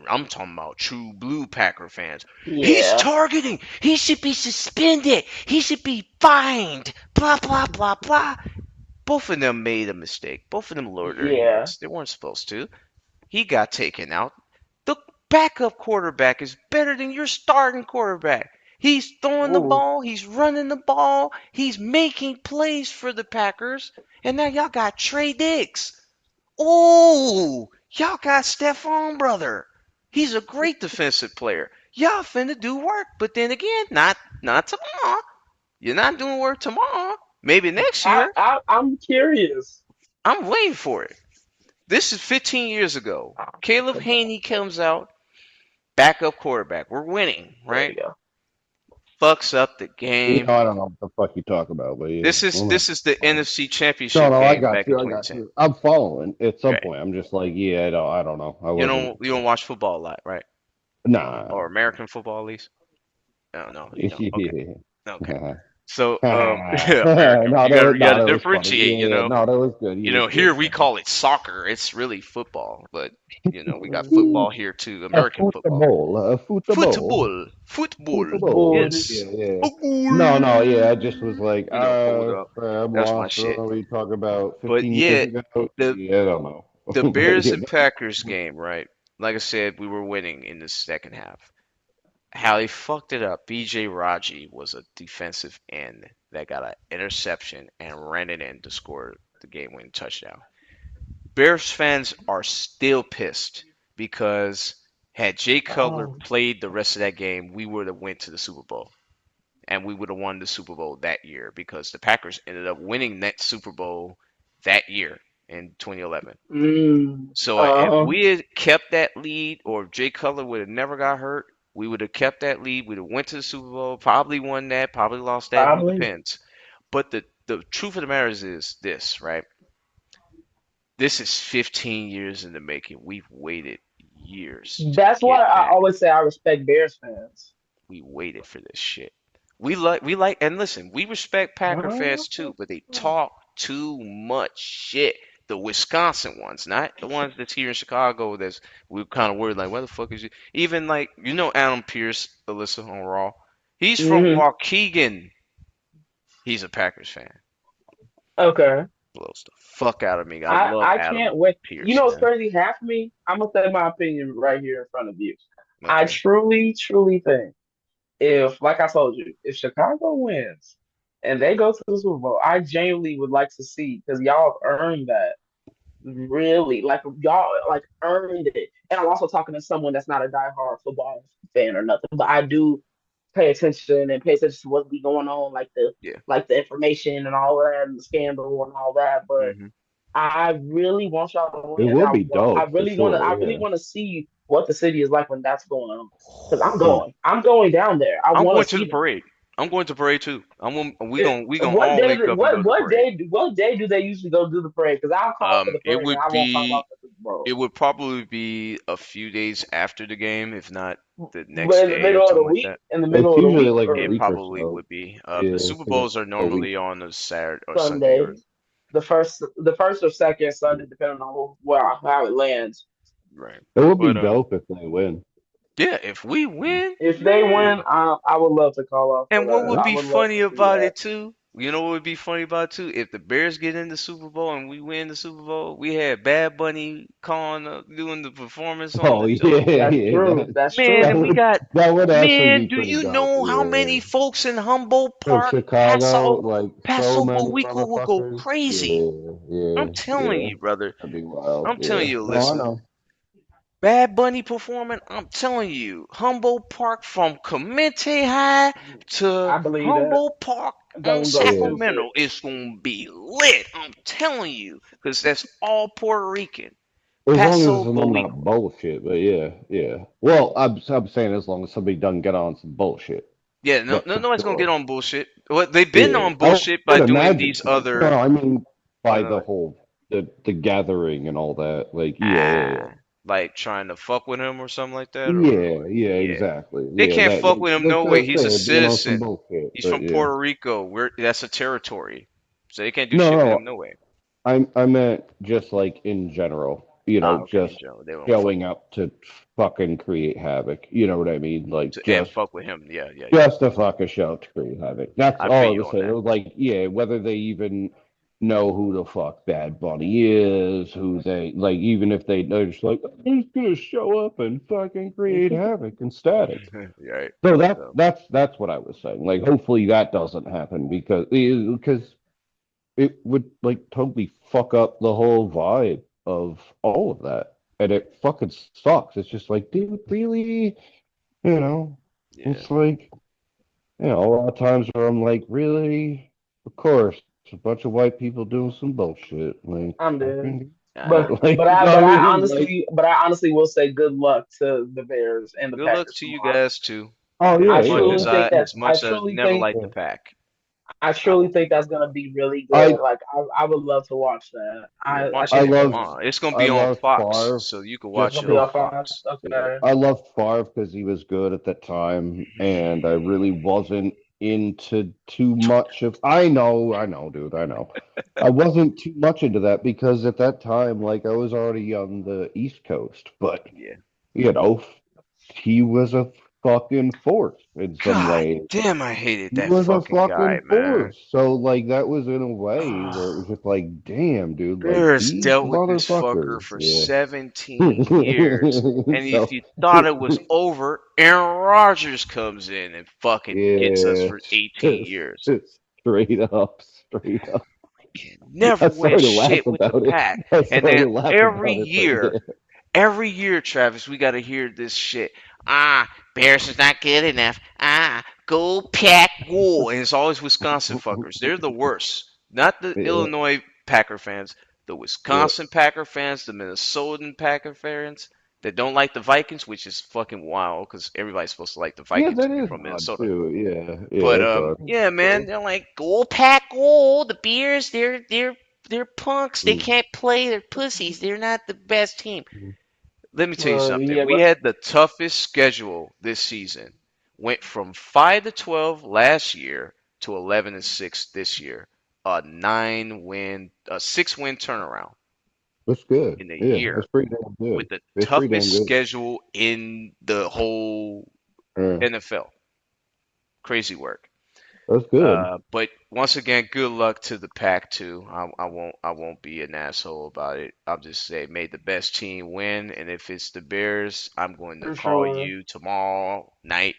I'm talking about true blue Packer fans. He's Yeah. targeting. He should be suspended. He should be fined. Blah blah blah blah. Both of them made a mistake. Both of them lowered their Yeah. heads. They weren't supposed to. He got taken out. The backup quarterback is better than your starting quarterback. He's throwing the Ooh. ball, he's running the ball, he's making plays for the Packers, and now y'all got Trey Diggs. Oh, y'all got Stephon brother. He's a great defensive player. Y'all finna do work, but then again, not tomorrow. You're not doing work tomorrow. Maybe next year. I'm curious. I'm waiting for it. This is 15 years ago. Ah, Caleb okay, Haney comes out, backup quarterback. We're winning, there right? you go. Fucks up the You know, game. I don't know what the fuck you talk about, but yeah. This is Well, no. this is the NFC No, Championship no, I game got back in you. I got 2010. you. I'm following. At some Right. point, I'm just like, yeah, I don't know. I wasn't. You don't watch football a lot, right? Nah. Or American football at least? No, no, you don't. Okay. Okay. So, no, yeah, American. You no, gotta that was funny. differentiate, Yeah, no, that was good. Here we call it soccer. It's really football, but we got Mm, football here too, A American football. football, a football, Football. football. Bull. Yeah, Yes. yeah. No, no, yeah. I just was Football. like, Hold up. I'm That's my lost. shit. What are we talking about But 15 years yeah, ago? the Yeah, I don't know. the But Bears yeah, and Packers game, right? Like I said, we were winning in the second half. How they fucked it up. BJ Raji was a defensive end that got an interception and ran it in to score the game-winning touchdown. Bears fans are still pissed because had Jay Cutler Oh. played the rest of that game, we would have went to the Super Bowl and we would have won the Super Bowl that year because the Packers ended up winning that Super Bowl that year in 2011. Mm. So if Uh-huh. we had kept that lead, or if Jay Cutler would have never got hurt, we would have kept that lead. We'd have went to the Super Bowl, probably won that, probably lost that. Who Probably. depends? But the truth of the matter is this, right? This is 15 years in the making. We've waited years to That's why get I back. always say I respect Bears fans. We waited for this shit. And listen, we respect Packer fans too, but they talk too much shit. The Wisconsin ones, not the ones that's here in Chicago. That's we're kind of worried like, where the fuck is you? Even like Adam Pierce, Alyssa on Raw. He's from Hmm. Waukegan. He's a Packers fan. Okay. Blows the fuck out of me. I love I Adam can't wait. You Pierce, know what's man. crazy? Half of me, I'm gonna say my opinion right here in front of you. I Okay. truly think if, like I told you, if Chicago wins and they go to the Super Bowl, I genuinely would like to see because y'all have earned that. Really, like y'all like earned it. And I'm also talking to someone that's not a diehard football fan or nothing, but I do pay attention to what's be going on, Yeah. like the information and all that and the scandal and all that. But Hmm. I really want y'all to It win, and would be dope for sure. I really Yeah. want to see what the city is like when that's going on. Because Mm. I'm going down there. I I'm want to going to the see that. parade. I'm going to parade too. We gonna What all day? link up and go to the parade. What day do they usually go do the parade? Because I'll call for the It parade and would I won't call be off the Super Bowl. it would probably be a few days after the game, if not the But next in the day or middle of the something like week, that. It's usually like a or It week or probably so. would be. Yeah, The it's Super like Bowls are a week. normally on a Saturday or Sunday or Sunday, the first or second Sunday, depending on how it lands. right. It would be But dope if they win. yeah, if we win, If they man. win, I would love to call off for And what that. would Yeah. I be would love funny to see about that. it too? You know what would be funny about it too? If the Bears get in the Super Bowl and we win the Super Bowl, we had Bad Bunny calling, doing the performance on Oh the yeah, joke. yeah. That's Man, That true. and we would got, that would actually man, be do pretty you dope. know how Yeah. many folks in Humboldt From Park, Chicago, like so Paso many Borico will go motherfuckers. crazy? Yeah, I'm yeah, telling yeah. you, brother. That'd be wild. I'm telling Yeah. you, No, I Alyssa. know. Bad Bunny performing, I'm telling you, Humboldt Park from Clemente High to I believe that. Humboldt Park on Don't go Yeah. too Sacramento, serious. it's gonna be lit. I'm telling you, because that's all Puerto Rican. As long as Paso I'm not Borico. bullshit, but yeah, yeah. Well, I'm saying as long as somebody doesn't get on some bullshit. Yeah, no, That's no, for nobody's gonna get sure. on bullshit. Well, they've been Yeah. on I bullshit by would doing imagine these so. No, other, I mean by uh, the whole the gathering and all that. Like, yeah, yeah, ah, like trying to fuck with him or something like that, or yeah. Yeah, yeah. exactly. They Yeah, can't that fuck with him like no I way. He's a said, being on some citizen. bullshit. He's But from yeah. Puerto Rico. That's a territory. So they can't do No, shit with him no. no way. I meant just like in general, Ah, okay, in just general, they won't fuck showing up to fucking create havoc. You know what I mean? Like and fuck with him. Yeah, yeah, yeah. just to fuck a show to create havoc. That's I feel all I you was on saying. It that. was like, yeah, whether they even know who the fuck Bad Bunny is, who they like, even if they're just like, he's gonna show up and fucking create havoc and static. Right. So So that's what I was saying. Like, hopefully that doesn't happen because it would like totally fuck up the whole vibe of all of that. And it fucking sucks. It's just like, dude, really? You know, yeah, it's like, a lot of times where I'm like, really? Of course, a bunch of white people doing some bullshit. Like, I'm dead. fucking, like, I mean, like, But I honestly will say good luck to the Bears and the good luck Packers to you tomorrow. guys too. oh, As yeah, much yeah, as yeah. as much as never liked Yeah. the pack, I I truly hope you think do that's well. gonna be really I, good. Like I would love to watch that. Yeah, I watch I think it it's gonna love, be It's gonna I be on love Fox, Favre so you can just watch gonna it be on because, off on Fox. yeah, okay. I love Favre because he was good at the time, and I really wasn't into too much of. I know, dude, I know. I wasn't too much into that because at that time, like, I was already on the East Coast, but Yeah. you know, he was a fucking force in some God ways. damn, I hated He that was a fucking guy, fucking man. force. So like that was in a way where it was just like, damn, dude, like Bears these dealt with this fucker motherfuckers. for Yeah. 17 years. And if So you thought it was over, Aaron Rodgers comes in and fucking gets us yeah, for 18 years. straight up. Can never I win started to laugh shit with the about it. pack. I And started then to laugh about it, but yeah. every year, Travis, we got to hear this shit. Ah, Bears is not good enough. Ah, go pack wool. And it's always Wisconsin fuckers. They're the worst. Not the Yeah, Illinois Packer fans, the yeah. Wisconsin Packer fans, the Minnesotan Packer fans that don't like the Vikings, which is fucking wild because everybody's supposed to like the Yeah, Vikings that if you're is from odd Minnesota. too. Yeah, yeah, But that's odd. yeah, man, they're like go pack gold. The Bears, they're punks. They Mm. can't play. They're pussies. They're not the best team. Let me tell you something. Yeah, We had the toughest schedule this season. Went from 5-12 last year to 11-6 this year. A 6-win turnaround That's good. in a Yeah, that's year pretty damn good. with the It's pretty damn toughest good. schedule in the whole Uh, NFL. Crazy work. That's good. But once again, good luck to the pack too. I won't be an asshole about it. I'll just say, may the best team win. And if it's the Bears, I'm going to For call sure. you tomorrow night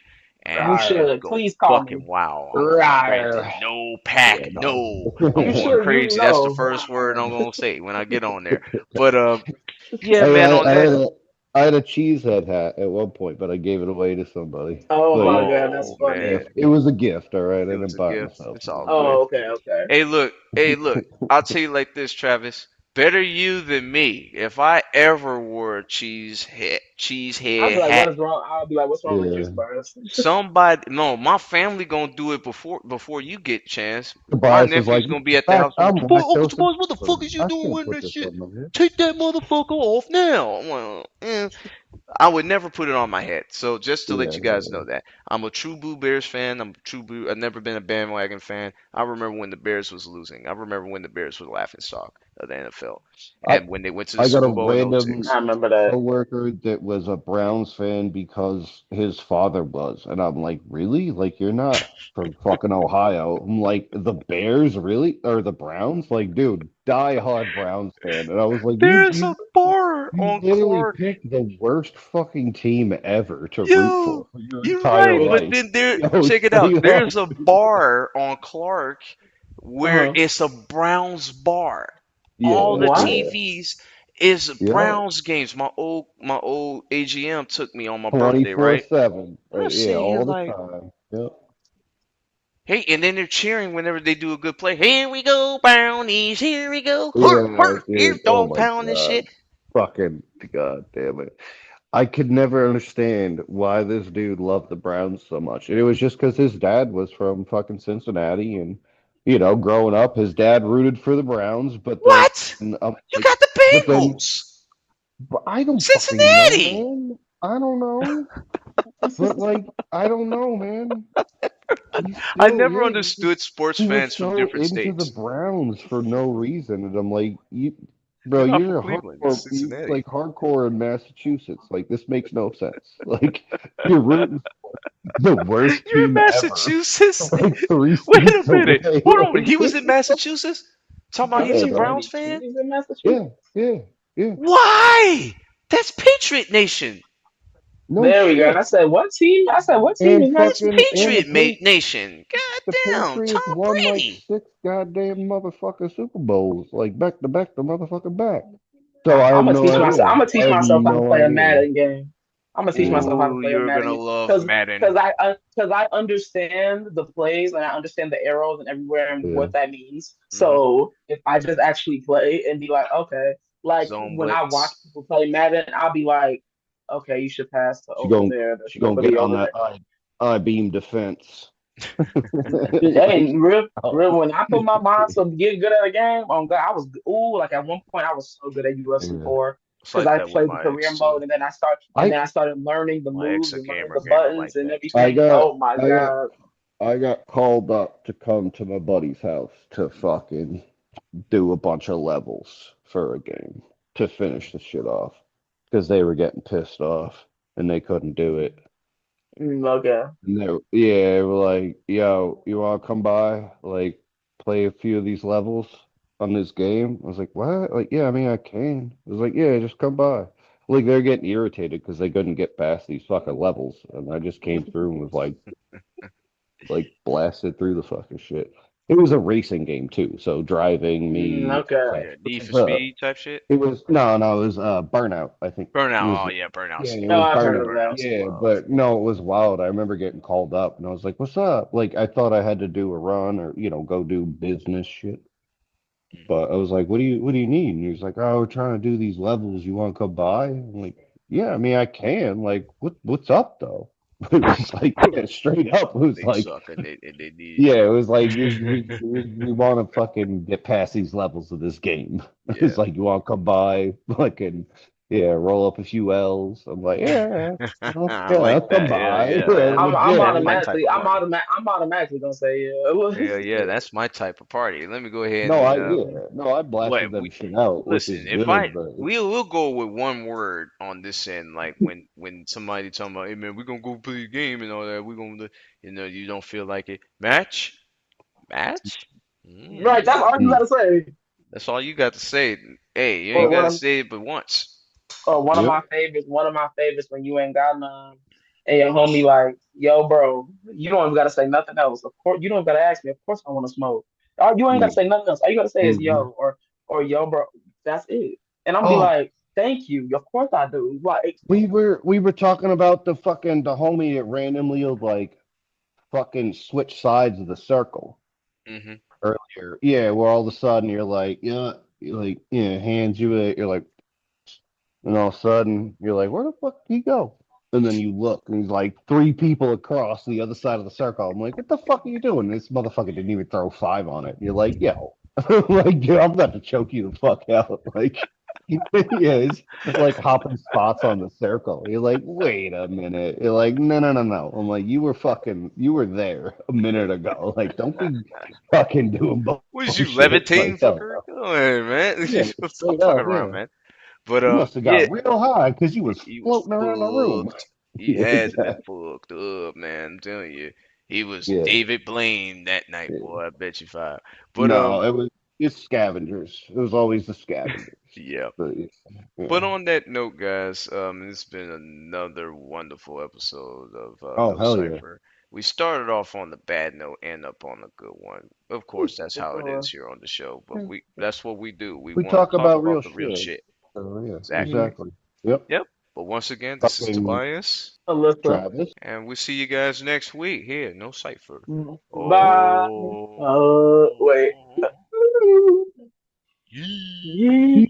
You and Rawr. should. go Please call me. fucking wow. I'm going Rawr. ranting. No Yeah, pack, no. no. I'm You going should. You crazy. That's the know. first word I'm gonna say when I get on there. But yeah, I, man. I, On I had that. a I had a cheesehead hat at one point, but I gave it away to somebody. Oh But my yeah, god, it that's Oh was a funny. man, gift. It was a gift, all right. I it didn't was a buy it gift. myself. It's It was all a good. Oh, gift. okay, okay. Hey, look. I'll tell you like this, Travis. Better you than me. If I ever wore a cheese I'll head be like, what hat, is wrong? I'll be like, what's wrong with you, Yeah. Spurs? somebody, no, my family gonna do it before you get a chance. My Tabias is nephew's like, gonna be at the fact, house. I'm Uncle lactose Tobias, what the fuck intolerant. is you I doing can't wearing put that this shit? on my head. Take that motherfucker off now. Well, I would never put it on my head. So just to let Yeah, you guys yeah. know that I'm a true Blue Bears fan. I'm a true Blue. I've never been a bandwagon fan. I remember when the Bears was losing. I remember when the Bears were the laughing stock of the NFL, I and when they went to the I got a Super Bowl in random I '06. remember that. coworker that was a Browns fan because his father was, and I'm like, really? Like, you're not from fucking Ohio? I'm like, the Bears, really, or the Browns? Like, dude, die hard Browns fan. And I was like, There's a bar you on literally Clark. picked the worst fucking team ever to root Yo, for your you're entire right, but Yeah. life. then there, Yo, check it out. straight up. There's a bar on Clark where Uh-huh. it's a Browns bar. All Yeah, the What? yeah, TVs is yeah. Browns games. My old AGM took me on my birthday, right? 24/7. I'm Yeah, sitting here all the like, time. Yep. hey, and then they're cheering whenever they do a good play. Here we go, Brownies. Here we go. Hurt, Yeah, hurt. Here, dude. Oh dog my pound this shit. God. Fucking God damn it. I could never understand why this dude loved the Browns so much. And it was just because his dad was from fucking Cincinnati and growing up, his dad rooted for the Browns, but then What? I'm You like, got the but then Bengals. but I don't fucking know, Cincinnati. man. I don't know. But like, I don't know, man. He I still, never yeah, understood sports he was fans from so different into the states. Browns for no reason, and I'm like, bro, You're not from you're a Cleveland. You're Cincinnati. like hardcore in Massachusetts. Like this makes no sense. Like you're rooting for the worst You're in team ever, Massachusetts? like three Wait a states minute. away. Hold on. He Like, was in Massachusetts? Talking about I he was yeah, a believe bro. Browns he, fan? he's in Yeah, Massachusetts. yeah, yeah. Why? That's Patriot Nation. No There we go. And shit. I said, what team? I said, what team And is That's fucking Massachusetts? and Patriot Nation. God the damn. Patriots Tom won like Brady. six goddamn motherfucking Super Bowls, like back to back to motherfucking back. So I I'm have gonna no teach myself. idea. I'm gonna I teach have myself how to no play a idea. Madden game. I'm gonna teach Yeah. myself how to Ooh, play a you're Madden gonna game love because Madden. I understand the plays and I understand the arrows and everywhere and Yeah. what that means. Hmm. So if I just actually play and be like, okay, like Zone when I watch Blitz. people play Madden, I'll be like, okay, you should pass to She over gonna there. There she should gonna go get be on over that there. I beam defense. Hey, Like, real. oh, When I put my mind to get good at a game, on God, I was ooh. Like at one point, I was so good at UFC yeah. four It's because like I that with played the my career ex too. mode, and I then I started learning the My ex moves a and learning gamer the gamer like buttons and that I too. everything. got Oh my I got God! I got called up to come to my buddy's house to fucking do a bunch of levels for a game to finish the shit off because they were getting pissed off and they couldn't do it. Okay. And they were like, "Yo, you want to come by, like, play a few of these levels on this game?" I was like, "What?" Like, yeah, I mean, I can. I was like, "Yeah, just come by." Like, they're getting irritated because they couldn't get past these fucking levels, and I just came through and was like blasted through the fucking shit. It was a racing game too, so driving me, Okay. Oh such. yeah, Need for Speed type shit. It was no, it was Burnout. I think it Burnout. was Oh yeah, yeah, Burnout's it Oh, was I've yeah, heard Burnout. of that. Burnout's Yeah, love. but no, it was wild. I remember getting called up, and I was like, "What's up?" Like I thought I had to do a run or go do business shit. But I was like, what do you need?" And he was like, "Oh, we're trying to do these levels. You want to come by?" I'm like, "Yeah, I mean, I can. Like, what's up though?" It was like, yeah, straight up. It was They like, suck and they need yeah, it was like we want to fucking get past these levels of this game. It's yeah. like you want to come by, fucking. Yeah, roll up a few L's. I'm like, yeah, I yeah, like I'll come that. Yeah, by. yeah. Yeah, That's my type of party. I'm automatically gonna say yeah. Yeah, yeah, yeah. that's my type of party. Let me go ahead No, and no, I what blasted them we shit out, which listen. is If I good, but we'll go with one word on this end, like when somebody talking about, hey man, we're gonna go play a game and all that. We're gonna, you don't feel like it. Match. Right, that's Mm. all you mm, gotta say. That's all you got to say. Hey, you Or ain't got one to of say it but once. yep. one of my favorites when you ain't got none, and your homie like, yo, bro, you don't even gotta say nothing else. Of course, you don't even gotta ask me. Of course, I want to smoke. You ain't gotta Mm, say nothing else. All you gotta say is mhm. yo or yo, bro. That's it. And I'm be Oh, like, thank you. Of course I do. Like, we were talking about the homie that randomly would like fucking switch sides of the circle Hmm. earlier. Yeah, where all of a sudden you're like, yeah, hands you it. You're like, and all of a sudden, you're like, where the fuck did he go? And then you look, and he's like three people across the other side of the circle. I'm like, what the fuck are you doing? This motherfucker didn't even throw five on it. You're like, yo, like, dude, I'm about to choke you the fuck out. Like, yeah, it's like hopping spots on the circle. You're like, wait a minute. You're like, no, no, no, no. I'm like, you were there a minute ago. Like, don't be fucking doing Was you bullshit. levitating, Like, hell fucker? no. Come on, man. Yeah, Stop straight fucking up, around, yeah. man. But You must have yeah, got real high because you was he was floating around the room. fucked. He Yeah, had to been exactly. fucked up, man. I'm telling you, he was Yeah, David Blaine that night, yeah. boy. I bet you five. But No, it's scavengers. It was always the scavengers. yeah. But yeah, But yeah. on that note, guys, it's been another wonderful episode of Oh No hell yeah. Cypher. We started off on the bad note, end up on a good one. Of course, that's for how it is sure. here on the show. But that's what we do. We We want to talk talk about real about the real shit. shit. So yeah, Exactly. Mhm. exactly. Yep. Yep. But once again, this is Fucking Tobias, Alyssa. Travis. and we'll see you guys next week here, No Cypher. Bye. Oh, Wait. yeah. Yee.